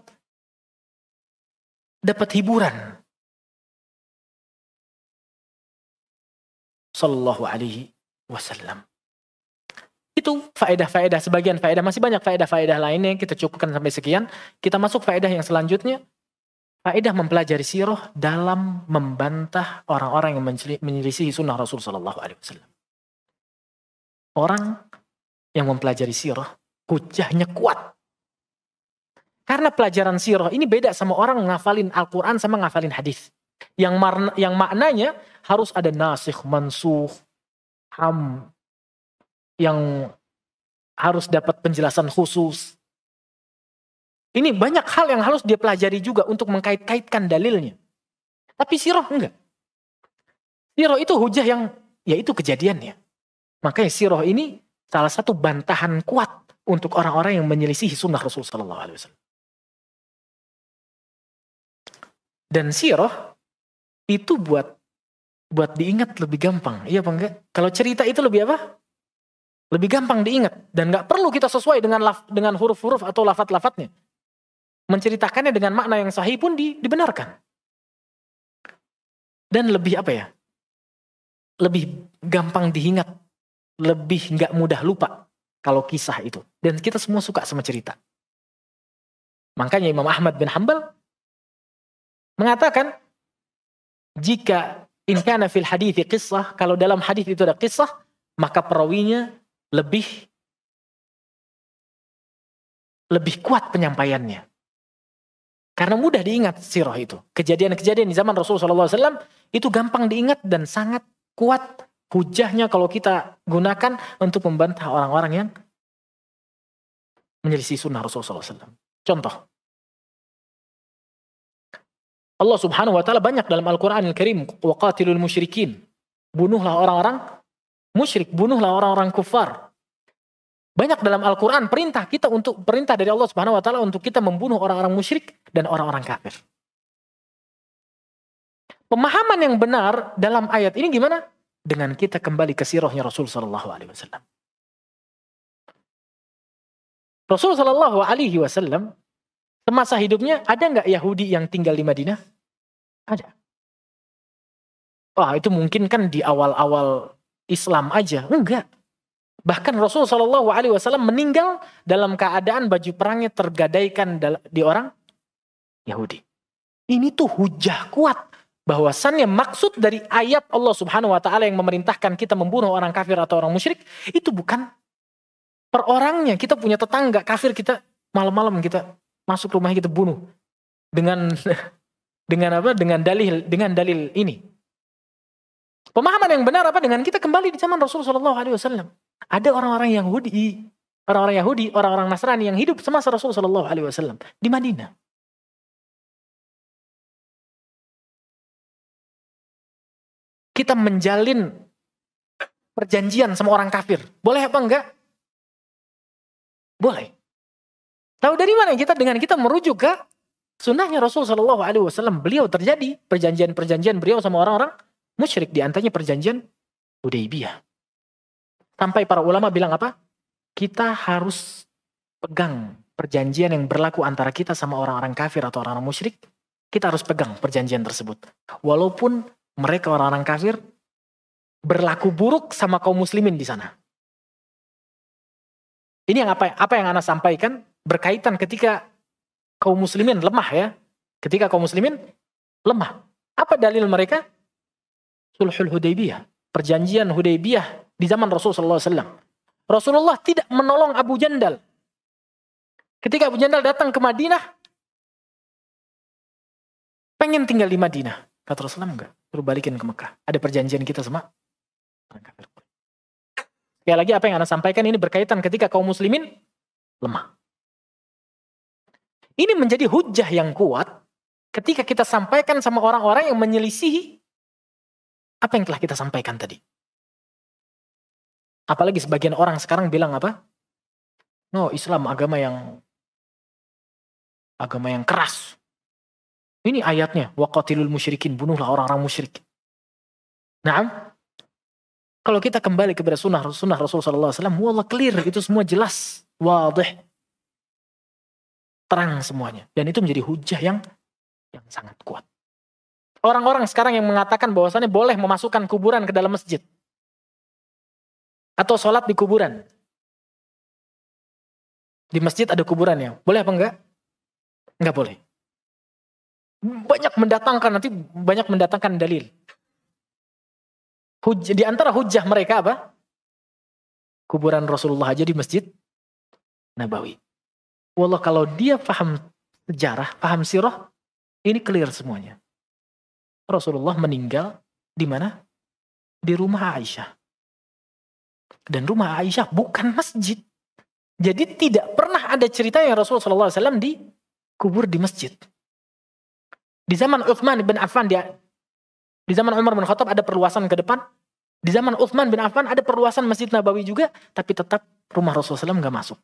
hiburan. Sallallahu alaihi wasallam. Itu faedah-faedah, sebagian faedah, masih banyak faedah-faedah lainnya, kita cukupkan sampai sekian. Kita masuk faedah yang selanjutnya. Faedah mempelajari sirah dalam membantah orang-orang yang menyelisihi sunnah Rasul sallallahu alaihi wasallam. Orang yang mempelajari sirah, hujahnya kuat. Karena pelajaran sirah ini beda sama orang ngafalin Al-Quran sama ngafalin hadis. Yang maknanya harus ada nasikh, mansukh, yang harus dapat penjelasan khusus. Ini banyak hal yang harus dia pelajari juga untuk mengkait-kaitkan dalilnya. Tapi sirah enggak. Sirah itu hujah yang, ya itu kejadiannya. Makanya sirah ini salah satu bantahan kuat untuk orang-orang yang menyelisihi sunnah Rasul sallallahu alaihi wasallam. Dan sirah itu buat diingat lebih gampang. Iya apa enggak? Kalau cerita itu lebih apa? Lebih gampang diingat. Dan gak perlu kita sesuai dengan huruf-huruf atau lafaz-lafaznya. Menceritakannya dengan makna yang sahih pun dibenarkan. Dan lebih apa ya? Lebih gampang diingat. Lebih gak mudah lupa kalau kisah itu. Dan kita semua suka sama cerita. Makanya Imam Ahmad bin Hanbal mengatakan, jika in kana fil hadithi qissah, kalau dalam hadis itu ada kisah, maka perawinya lebih kuat penyampaiannya. Karena mudah diingat sirah itu. Kejadian-kejadian di zaman Rasulullah SAW itu gampang diingat dan sangat kuat hujahnya kalau kita gunakan untuk membantah orang-orang yang menyelisih sunnah Rasulullah SAW. Contoh. Allah Subhanahu wa taala banyak dalam Al-Qur'anil Karim, waqatilul musyrikin. Bunuhlah orang-orang musyrik, bunuhlah orang-orang kufar. Banyak dalam Al-Quran perintah dari Allah Subhanahu wa taala untuk kita membunuh orang-orang musyrik dan orang-orang kafir. Pemahaman yang benar dalam ayat ini gimana? Dengan kita kembali ke sirahnya Rasul sallallahu alaihi wasallam. Rasul sallallahu alaihi wasallam semasa hidupnya ada nggak Yahudi yang tinggal di Madinah? Ada. Wah, itu mungkin kan di awal-awal Islam aja. Enggak. Bahkan Rasul SAW meninggal dalam keadaan baju perangnya tergadaikan di orang Yahudi. Ini tuh hujah kuat. Bahwasannya maksud dari ayat Allah Subhanahu wa taala yang memerintahkan kita membunuh orang kafir atau orang musyrik, itu bukan per orangnya. Kita punya tetangga kafir, kita malam-malam kita masuk rumah kita bunuh. Dengan apa? Dengan dalil ini. Pemahaman yang benar apa? Dengan kita kembali di zaman Rasulullah SAW. Ada orang-orang Yahudi, orang-orang Nasrani yang hidup semasa Rasulullah SAW di Madinah. kita menjalin perjanjian sama orang kafir. Boleh apa enggak? Boleh. Tahu dari mana kita? Dengan kita merujuk ke sunnahnya Rasul SAW. Beliau terjadi perjanjian-perjanjian beliau sama orang-orang musyrik. Di antaranya perjanjian Hudaybiyah. Sampai para ulama bilang apa? Kita harus pegang perjanjian yang berlaku antara kita sama orang-orang kafir atau orang-orang musyrik. Kita harus pegang perjanjian tersebut. Walaupun mereka orang-orang kafir berlaku buruk sama kaum muslimin di sana. Ini yang apa yang Ana sampaikan berkaitan ketika kaum muslimin lemah ya. Ketika kaum muslimin lemah. Apa dalil mereka? Sulhul Hudaybiyah. Perjanjian Hudaybiyah di zaman Rasulullah SAW. Rasulullah tidak menolong Abu Jandal. Ketika Abu Jandal datang ke Madinah, pengen tinggal di Madinah. Kata Rasulullah enggak, suruh balikin ke Mekah. Ada perjanjian kita sama orang kafir. Sekali lagi apa yang Anda sampaikan ini berkaitan ketika kaum muslimin lemah. Ini menjadi hujah yang kuat ketika kita sampaikan sama orang-orang yang menyelisihi apa yang telah kita sampaikan tadi. Apalagi sebagian orang sekarang bilang apa? No, Islam agama yang keras. Ini ayatnya, waqatilul musyrikin, bunuhlah orang-orang musyrik. Nah, kalau kita kembali kepada sunnah Rasulullah SAW, wallah clear, itu semua jelas, wadih, terang semuanya. Dan itu menjadi hujah yang sangat kuat. Orang-orang sekarang yang mengatakan bahwasannya boleh memasukkan kuburan ke dalam masjid. Atau sholat di kuburan. Di masjid ada kuburannya. Boleh apa enggak? Enggak boleh. Banyak mendatangkan dalil. Di antara hujah mereka apa? Kuburan Rasulullah aja di Masjid Nabawi. Wallah kalau dia paham sejarah, paham sirah, ini clear semuanya. Rasulullah meninggal di mana? Di rumah Aisyah. Dan rumah Aisyah bukan masjid. Jadi tidak pernah ada cerita yang Rasulullah SAW dikubur di masjid. Di zaman Utsman bin Affan, di zaman Umar bin Khattab ada perluasan ke depan. Di zaman Utsman bin Affan ada perluasan Masjid Nabawi juga, tapi tetap rumah Rasulullah SAW nggak masuk.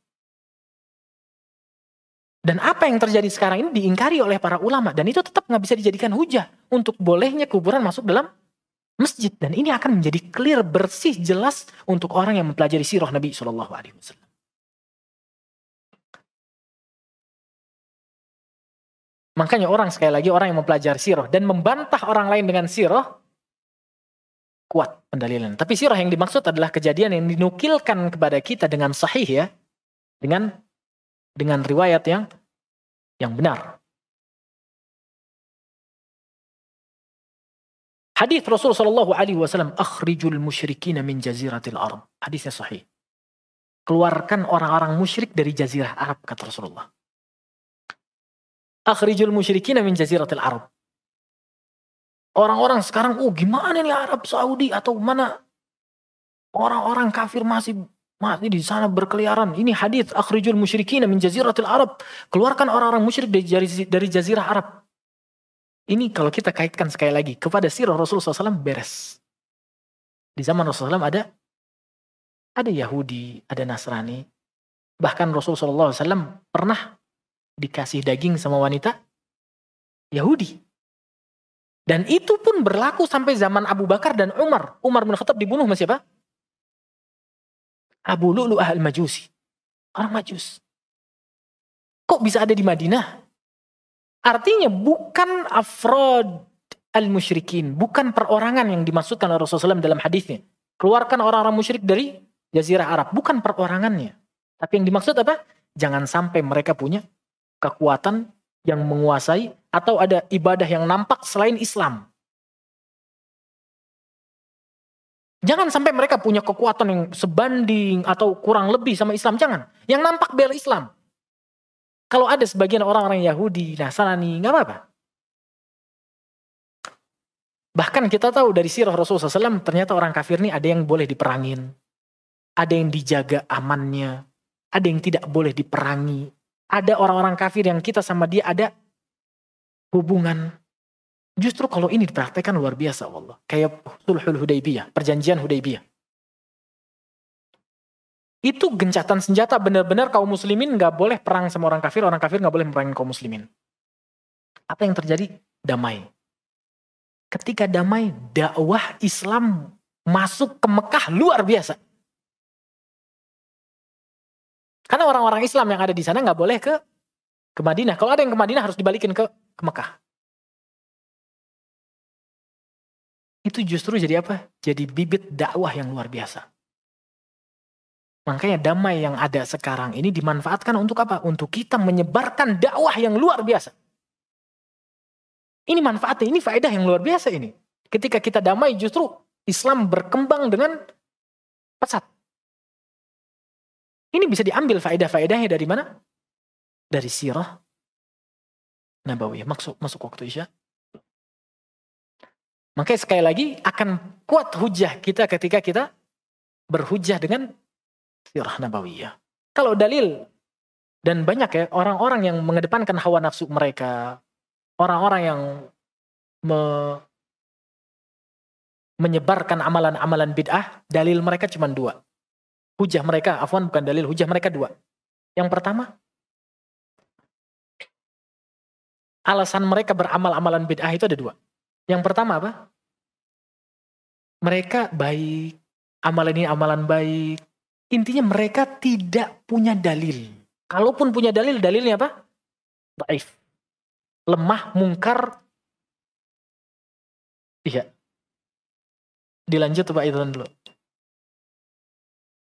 Dan apa yang terjadi sekarang ini diingkari oleh para ulama, dan itu tetap nggak bisa dijadikan hujah untuk bolehnya kuburan masuk dalam masjid. Dan ini akan menjadi clear, bersih, jelas untuk orang yang mempelajari sirah Nabi SAW. Makanya sekali lagi orang yang mempelajari sirah dan membantah orang lain dengan sirah, kuat pendalilan. Tapi sirah yang dimaksud adalah kejadian yang dinukilkan kepada kita dengan sahih ya. Dengan riwayat yang benar. Hadis Rasulullah SAW, akhrijul musyrikin min jaziratil Arab. Hadisnya sahih. Keluarkan orang-orang musyrik dari jazirah Arab, kata Rasulullah. Akhrijul musyrikin min jaziratil Arab. Orang-orang sekarang, gimana nih Arab Saudi atau mana? Orang-orang kafir masih di sana berkeliaran. Ini hadis akhrijul musyrikin min jaziratil Arab. Keluarkan orang-orang musyrik dari jazirah Arab. Ini kalau kita kaitkan sekali lagi kepada sirah Rasulullah SAW beres. Di zaman Rasulullah SAW ada Yahudi, ada Nasrani. Bahkan Rasulullah SAW pernah dikasih daging sama wanita Yahudi. Dan itu pun berlaku sampai zaman Abu Bakar dan Umar. Umar bin Khattab dibunuh sama siapa? Abu Lu'lu'ah al-Majusi. Orang Majus. Kok bisa ada di Madinah? Artinya bukan afrod al-musyrikin. Bukan perorangan yang dimaksudkan oleh Rasulullah SAW dalam hadisnya. Keluarkan orang-orang musyrik dari Jazirah Arab. Bukan perorangannya. Tapi yang dimaksud apa? Jangan sampai mereka punya kekuatan yang menguasai atau ada ibadah yang nampak selain Islam. Jangan sampai mereka punya kekuatan yang sebanding atau kurang lebih sama Islam. Jangan. Yang nampak bela Islam. Kalau ada sebagian orang-orang Yahudi, Nasrani, nggak apa-apa. Bahkan kita tahu dari sirah Rasulullah SAW, ternyata orang kafir ini ada yang boleh diperangin. Ada yang dijaga amannya. Ada yang tidak boleh diperangi. Ada orang-orang kafir yang kita sama dia ada hubungan. Justru kalau ini dipraktekkan luar biasa wallah. Kayak Sulhul Hudaybiyah, perjanjian Hudaybiyah. Itu gencatan senjata, benar-benar kaum muslimin nggak boleh perang sama orang kafir nggak boleh merangi kaum muslimin. Apa yang terjadi? Damai. Ketika damai, dakwah Islam masuk ke Mekah luar biasa. Karena orang-orang Islam yang ada di sana nggak boleh ke Madinah. Kalau ada yang ke Madinah harus dibalikin ke Mekah. Itu justru jadi apa? Jadi bibit dakwah yang luar biasa. Makanya damai yang ada sekarang ini dimanfaatkan untuk apa? Untuk kita menyebarkan dakwah yang luar biasa. Ini manfaatnya, ini faedah yang luar biasa ini. Ketika kita damai justru Islam berkembang dengan pesat. Ini bisa diambil faedah-faedahnya dari mana? Dari sirah Nabawiyah. Masuk waktu Isya. Makanya sekali lagi akan kuat hujah kita ketika kita berhujah dengan sirah Nabawiyah. Kalau dalil, dan banyak ya orang-orang yang mengedepankan hawa nafsu mereka, orang-orang yang menyebarkan amalan-amalan bid'ah, dalil mereka cuma dua. Hujah mereka, afwan bukan dalil, hujah mereka dua. Yang pertama, alasan mereka beramal amalan bid'ah itu ada dua. Yang pertama apa? Mereka baik, amalan ini amalan baik. Intinya mereka tidak punya dalil. Kalaupun punya dalil, dalilnya apa? Dhaif. Lemah, mungkar. Iya. Dilanjut Pak Idhan dulu.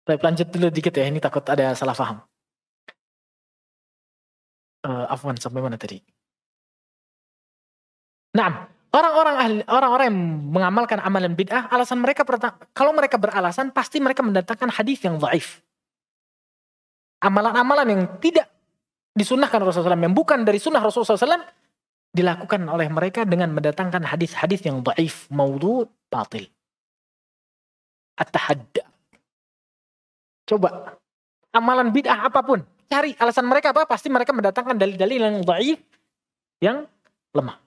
Baik, lanjut dulu dikit ya, ini takut ada salah paham. Afwan, sampai mana tadi? Nah, orang-orang yang mengamalkan amalan bid'ah, alasan mereka kalau mereka beralasan pasti mereka mendatangkan hadis yang dhaif. Amalan-amalan yang tidak disunnahkan Rasulullah SAW, yang bukan dari sunnah Rasulullah SAW, dilakukan oleh mereka dengan mendatangkan hadis-hadis yang dhaif, maudhu, batil. At-tahadda. Coba, amalan bid'ah apapun, cari alasan mereka apa, pasti mereka mendatangkan dalil-dalil yang dhaif, yang lemah.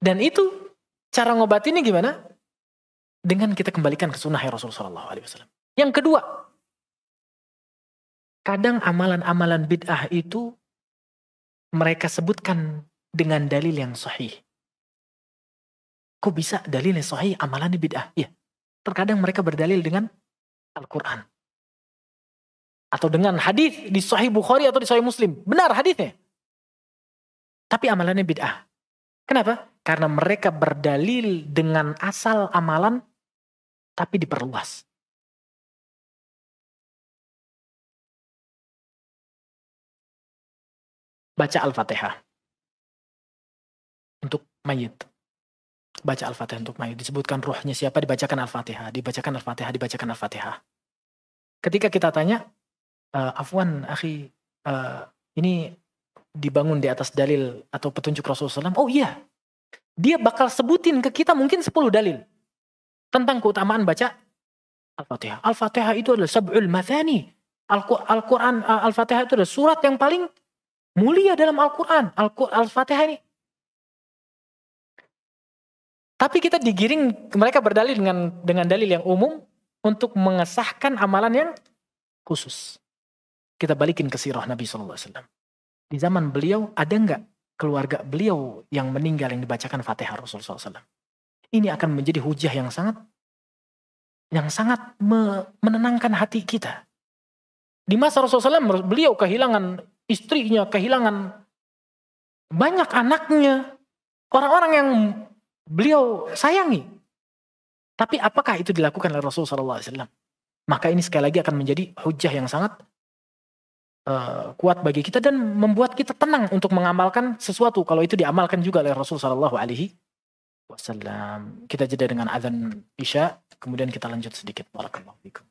Dan itu cara ngobatinnya gimana? Dengan kita kembalikan ke sunnah Rasulullah SAW. Yang kedua, kadang amalan-amalan bid'ah itu mereka sebutkan dengan dalil yang sahih. Kok bisa dalilnya sahih, amalannya bid'ah? Ya, terkadang mereka berdalil dengan Al-Quran. Atau dengan hadis di Sahih Bukhari atau di Sahih Muslim. Benar hadisnya. Tapi amalannya bid'ah. Kenapa? Karena mereka berdalil dengan asal amalan, tapi diperluas. Baca Al-Fatihah untuk mayit. Baca Al-Fatihah untuk mayit. Disebutkan ruhnya siapa, dibacakan Al-Fatihah. Dibacakan Al-Fatihah, dibacakan Al-Fatihah. Ketika kita tanya, afwan, akhi, ini dibangun di atas dalil atau petunjuk Rasulullah SAW. Oh iya, dia bakal sebutin ke kita mungkin 10 dalil tentang keutamaan baca Al-Fatihah. Al-Fatihah itu adalah sab'ul mathani. Al-Quran, Al-Fatihah itu adalah surat yang paling mulia dalam Al-Quran. Al-Fatihah ini. Tapi kita digiring, mereka berdalil dengan dalil yang umum untuk mengesahkan amalan yang khusus. Kita balikin ke sirah Nabi SAW. Di zaman beliau, ada nggak keluarga beliau yang meninggal yang dibacakan Fatihah Rasulullah SAW? Ini akan menjadi hujah yang sangat menenangkan hati kita. Di masa Rasulullah SAW, beliau kehilangan istrinya, kehilangan banyak anaknya, orang-orang yang beliau sayangi. Tapi apakah itu dilakukan oleh Rasulullah SAW? Maka ini sekali lagi akan menjadi hujah yang sangat kuat bagi kita dan membuat kita tenang untuk mengamalkan sesuatu kalau itu diamalkan juga oleh Rasulullah SAW. Kita jeda dengan azan Isya, kemudian kita lanjut sedikit. Barakallahu fikum.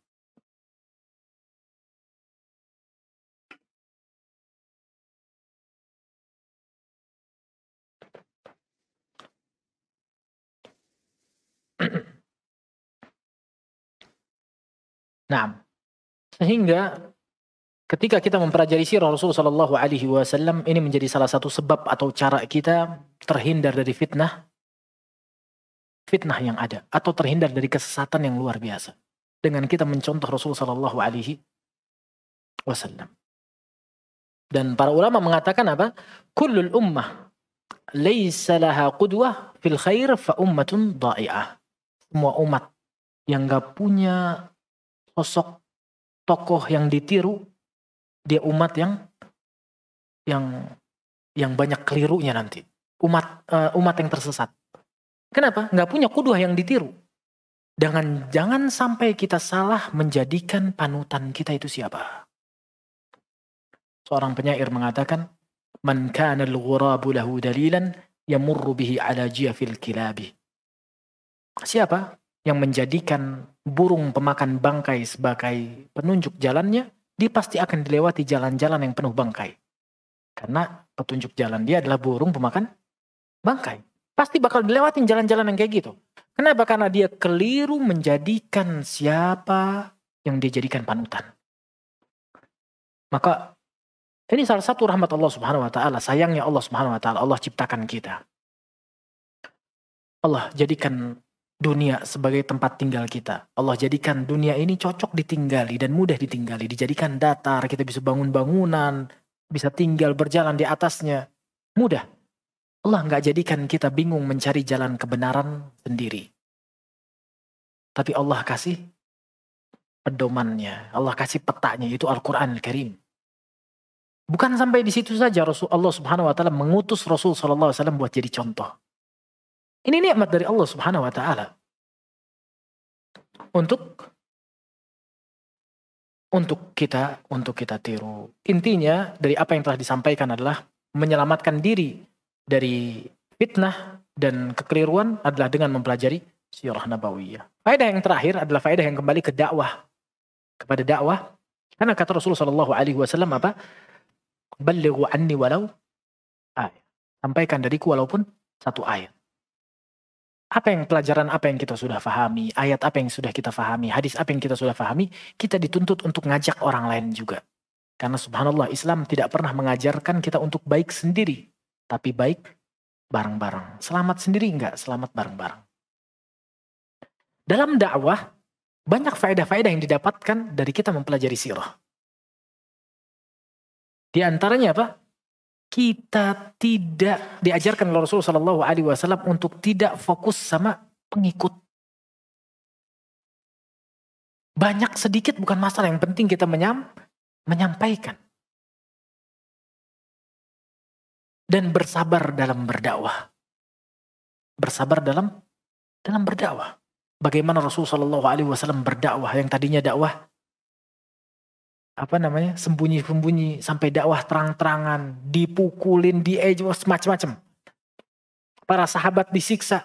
Nah, sehingga ketika kita mempelajari sirah Rasul Shallallahu Alaihi Wasallam, ini menjadi salah satu sebab atau cara kita terhindar dari fitnah yang ada, atau terhindar dari kesesatan yang luar biasa dengan kita mencontoh Rasul Shallallahu Alaihi Wasallam. Dan para ulama mengatakan apa? Kullul ummah laisa laha qudwah fil khair fa ummatun dha'i'ah. Semua umat yang gak punya sosok tokoh yang ditiru, dia umat yang banyak kelirunya nanti. Umat yang tersesat. Kenapa? Gak punya qudwah yang ditiru. Jangan sampai kita salah menjadikan panutan kita itu siapa. Seorang penyair mengatakan, man kana al-ghurabu lahu dalilan yamurru bihi ala jiyafil kilabi. Siapa yang menjadikan burung pemakan bangkai sebagai penunjuk jalannya, dia pasti akan dilewati jalan-jalan yang penuh bangkai. Karena petunjuk jalan dia adalah burung pemakan bangkai. Pasti bakal dilewatin jalan-jalan yang kayak gitu. Kenapa? Karena dia keliru menjadikan siapa yang dia jadikan panutan. Maka ini salah satu rahmat Allah Subhanahu wa taala, sayangnya Allah Subhanahu wa taala, Allah ciptakan kita. Allah jadikan dunia sebagai tempat tinggal kita. Allah jadikan dunia ini cocok ditinggali dan mudah ditinggali. Dijadikan datar, kita bisa bangun bangunan, bisa tinggal berjalan di atasnya. Mudah. Allah nggak jadikan kita bingung mencari jalan kebenaran sendiri. Tapi Allah kasih pedomannya. Allah kasih petanya, yaitu Al-Quran Al-Karim. Bukan sampai di situ saja Allah Subhanahu wa taala mengutus Rasul sallallahu alaihi wasallam buat jadi contoh. Ini nikmat dari Allah Subhanahu wa taala. Untuk kita tiru. Intinya dari apa yang telah disampaikan adalah menyelamatkan diri dari fitnah dan kekeliruan adalah dengan mempelajari sirah nabawiyah. Faedah yang terakhir adalah faedah yang kembali ke dakwah. Kepada dakwah. Karena kata Rasulullah sallallahu alaihi wasallam apa? Ballighu anni walau ayat. Sampaikan dariku walaupun satu ayat. Pelajaran apa yang kita sudah fahami, ayat apa yang sudah kita fahami, hadis apa yang kita sudah fahami, kita dituntut untuk ngajak orang lain juga. Karena subhanallah, Islam tidak pernah mengajarkan kita untuk baik sendiri, tapi baik bareng-bareng. Selamat sendiri enggak, selamat bareng-bareng. Dalam dakwah, banyak faedah-faedah yang didapatkan dari kita mempelajari sirah. Di antaranya apa? Kita tidak diajarkan oleh Rasulullah SAW untuk tidak fokus sama pengikut. Banyak sedikit bukan masalah, yang penting kita menyampaikan. Dan bersabar dalam berdakwah. Bersabar dalam berdakwah. Bagaimana Rasulullah SAW berdakwah, yang tadinya dakwah sembunyi-sembunyi, sampai dakwah terang-terangan, dipukulin, diejos, macam-macam. Para sahabat disiksa.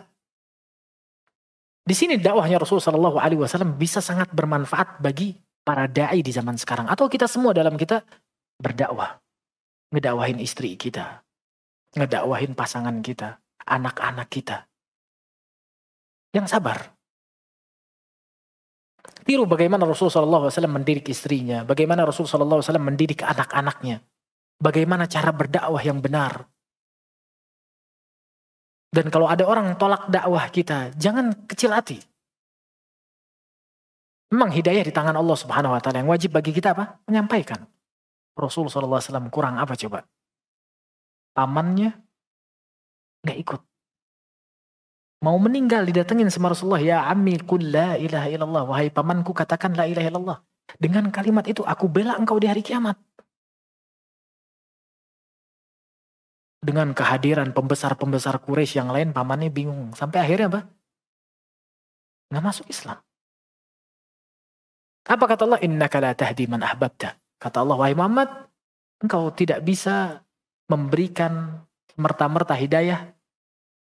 Di sini dakwahnya Rasulullah SAW bisa sangat bermanfaat bagi para dai di zaman sekarang, atau kita semua dalam kita berdakwah, ngedakwahin istri kita, ngedakwahin pasangan kita, anak-anak kita, yang sabar. Tiru bagaimana Rasulullah SAW mendidik istrinya, bagaimana Rasulullah SAW mendidik anak-anaknya, bagaimana cara berdakwah yang benar. Dan kalau ada orang tolak dakwah kita, jangan kecil hati. Memang hidayah di tangan Allah Subhanahu wa taala, yang wajib bagi kita apa? Menyampaikan. Rasulullah SAW kurang apa coba? Pamannya nggak ikut. Mau meninggal didatengin sama Rasulullah, ya ammi qul la ilaha illallah, wahai pamanku katakan la ilaha illallah. Dengan kalimat itu aku bela engkau di hari kiamat. Dengan kehadiran pembesar-pembesar Quraisy yang lain, pamannya bingung. Sampai akhirnya apa? Nggak masuk Islam. Apa kata Allah? Innaka la tahdi man ahbabta. Kata Allah, wahai Muhammad, engkau tidak bisa memberikan merta-merta hidayah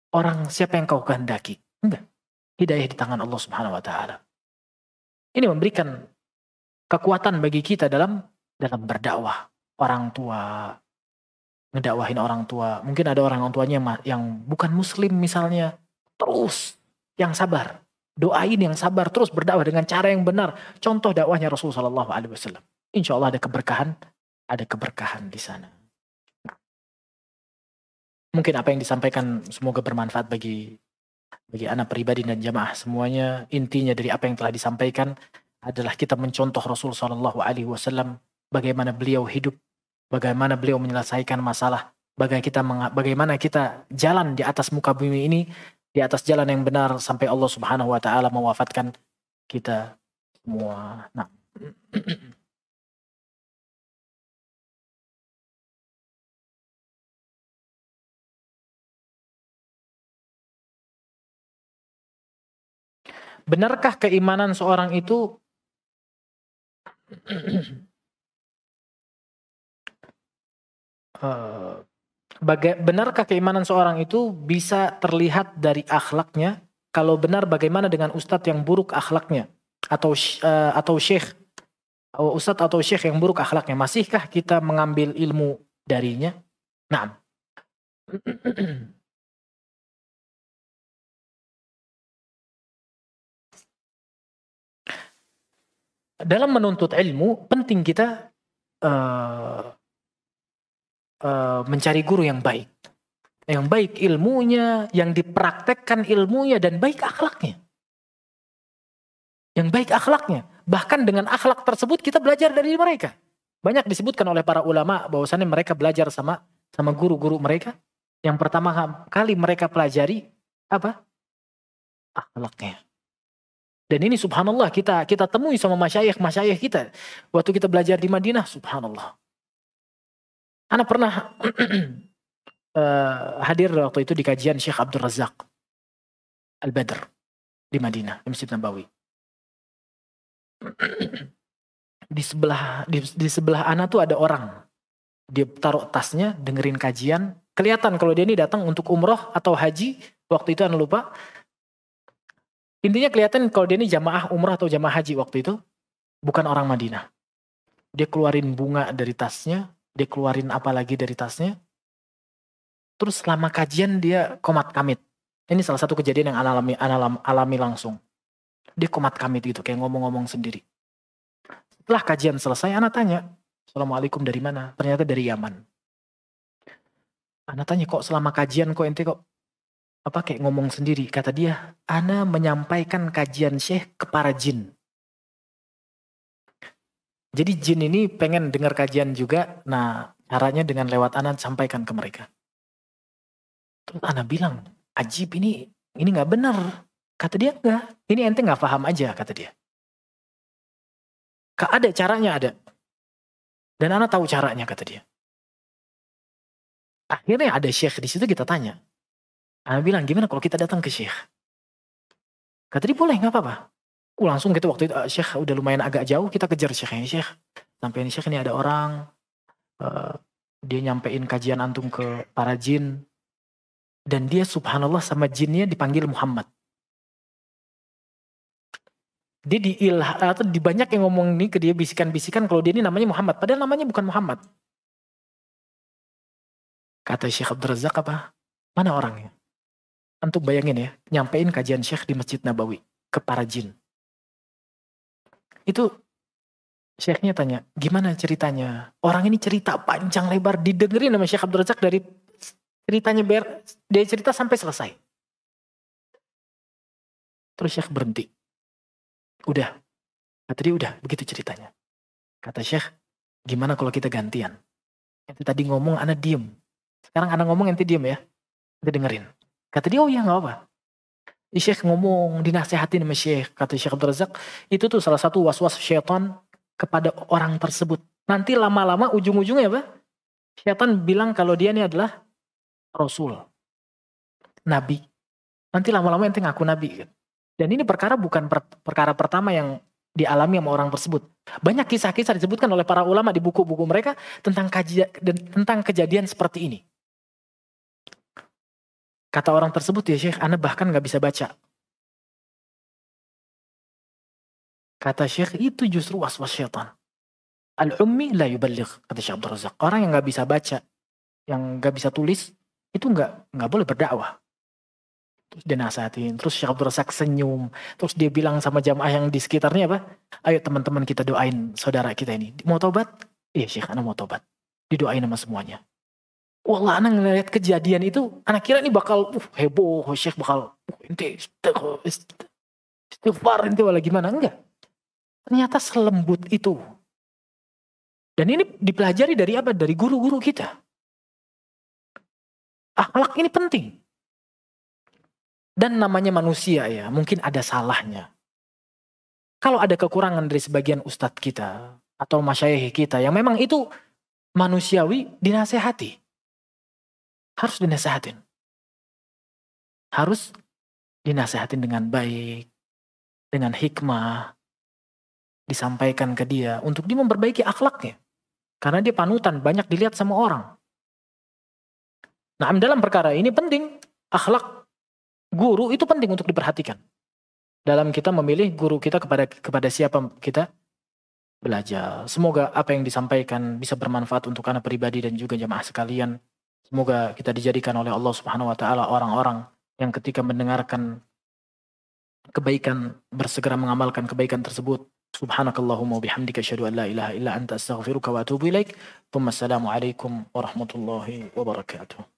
orang siapa yang kau kehendaki. Enggak. Hidayah di tangan Allah Subhanahu wa taala. Ini memberikan kekuatan bagi kita dalam berdakwah. Orang tua, ngedakwahin orang tua. Mungkin ada orang tuanya yang bukan muslim misalnya, terus yang sabar. Doain yang sabar, terus berdakwah dengan cara yang benar. Contoh dakwahnya Rasulullah SAW. insya Allah ada keberkahan di sana. Mungkin apa yang disampaikan semoga bermanfaat bagi anak pribadi dan jamaah semuanya. Intinya dari apa yang telah disampaikan adalah kita mencontoh Rasul Shallallahu Alaihi Wasallam, bagaimana beliau hidup, bagaimana beliau menyelesaikan masalah, bagaimana kita jalan di atas muka bumi ini, di atas jalan yang benar sampai Allah Subhanahu Wa Taala mewafatkan kita semua. Nah. Benarkah keimanan seorang itu benarkah keimanan seorang itu bisa terlihat dari akhlaknya? Kalau benar, bagaimana dengan ustadz yang buruk akhlaknya? Atau syekh, ustadz atau syekh yang buruk akhlaknya? Masihkah kita mengambil ilmu darinya? Nah. Dalam menuntut ilmu, penting kita mencari guru yang baik. Yang baik ilmunya, yang dipraktekkan ilmunya, dan baik akhlaknya. Yang baik akhlaknya. Bahkan dengan akhlak tersebut kita belajar dari mereka. Banyak disebutkan oleh para ulama bahwasannya mereka belajar sama guru-guru mereka. Yang pertama kali mereka pelajari apa? Akhlaknya. Dan ini subhanallah kita temui sama masyayikh kita. Waktu kita belajar di Madinah, subhanallah. Ana pernah hadir waktu itu di kajian Syekh Abdul Razak Al-Badr di Madinah, di Masjid Nabawi. Di sebelah Ana tuh ada orang. Dia taruh tasnya, dengerin kajian. Kelihatan kalau dia ini datang untuk umroh atau haji. Waktu itu Ana lupa. Intinya kelihatan kalau dia ini jamaah umrah atau jamaah haji waktu itu, bukan orang Madinah. Dia keluarin bunga dari tasnya, dia keluarin apa lagi dari tasnya. Terus selama kajian dia komat kamit. Ini salah satu kejadian yang alami langsung. Dia komat kamit gitu, kayak ngomong-ngomong sendiri. Setelah kajian selesai, anak tanya, Assalamualaikum dari mana? Ternyata dari Yaman. Anak tanya, kok selama kajian kok ente kok kayak ngomong sendiri. Kata dia, ana menyampaikan kajian Syekh ke para jin. Jadi jin ini pengen dengar kajian juga. Nah, caranya dengan lewat ana sampaikan ke mereka. Terus ana bilang, ajib, ini nggak benar. Kata dia, enggak. Ini ente nggak paham aja, kata dia. Ada caranya, ada. Dan ana tahu caranya, kata dia. Akhirnya ada Syekh di situ, kita tanya. Ana bilang, gimana kalau kita datang ke Syekh? Kata dia, boleh, gak apa-apa. Langsung gitu waktu itu, Syekh udah lumayan agak jauh, kita kejar Syekhnya. Syekh, sampai ini Syekh ini ada orang, dia nyampein kajian antum ke para jin, dan dia subhanallah sama jinnya dipanggil Muhammad. Dia atau di banyak yang ngomong nih ke dia, bisikan-bisikan kalau dia ini namanya Muhammad, padahal namanya bukan Muhammad. Kata Syekh Abdul Razak, apa? Mana orangnya? Antum bayangin ya, nyampein kajian Syekh di Masjid Nabawi ke para jin. Itu Syekhnya tanya, gimana ceritanya? Orang ini cerita panjang lebar, didengerin sama Syekh Abdul Razak dari ceritanya, dia cerita sampai selesai. Terus Syekh berhenti. Udah. Kata dia, udah, begitu ceritanya. Kata Syekh, gimana kalau kita gantian? Ente tadi ngomong, ana diem. Sekarang ana ngomong, ente diem ya. Ente dengerin. Kata dia, oh iya gak apa. Syekh ngomong, dinasehatin sama Syekh. Kata Syekh Abdul Razak, itu tuh salah satu was-was syaitan kepada orang tersebut. Nanti lama-lama ujung-ujungnya apa? Syaitan bilang kalau dia ini adalah Rasul. Nabi. Nanti lama-lama ente ngaku Nabi. Dan ini bukan perkara pertama yang dialami sama orang tersebut. Banyak kisah-kisah disebutkan oleh para ulama di buku-buku mereka tentang kejadian seperti ini. Kata orang tersebut, ya Syekh, ana bahkan gak bisa baca. Kata Syekh, itu justru was-was syaitan. Al-ummi la yuballigh, kata Syekh Abdul Razak. Orang yang gak bisa baca, yang gak bisa tulis, itu gak boleh berdakwah. Terus dia nasihatin, terus Syekh Abdul Razak senyum, terus dia bilang sama jamaah yang di sekitarnya apa? Ayo teman-teman kita doain saudara kita ini. Mau tobat? Iya Syekh, anak mau tobat. Didoain sama semuanya. Wallah anak ngeliat kejadian itu, anak kira ini bakal heboh, Syekh bakal ente istighfar ente wala gimana, enggak. Ternyata selembut itu. Dan ini dipelajari dari apa? Dari guru-guru kita. Akhlak ini penting. Dan namanya manusia ya, mungkin ada salahnya. Kalau ada kekurangan dari sebagian ustadz kita, atau masyayikh kita, yang memang itu manusiawi, dinasehati. Harus dinasehatin. Harus dinasehatin dengan baik, dengan hikmah, disampaikan ke dia, untuk dia memperbaiki akhlaknya. Karena dia panutan, banyak dilihat sama orang. Nah, dalam perkara ini penting, akhlak guru itu penting untuk diperhatikan. Dalam kita memilih guru kita kepada siapa kita belajar. Semoga apa yang disampaikan bisa bermanfaat untuk anak pribadi dan juga jamaah sekalian. Semoga kita dijadikan oleh Allah Subhanahu wa taala orang-orang yang ketika mendengarkan kebaikan bersegera mengamalkan kebaikan tersebut. Subhanakallahumma bihamdika asyhadu an la ilaha illa anta astaghfiruka wa atubu ilaik. Wassalamu alaikum warahmatullahi wabarakatuh.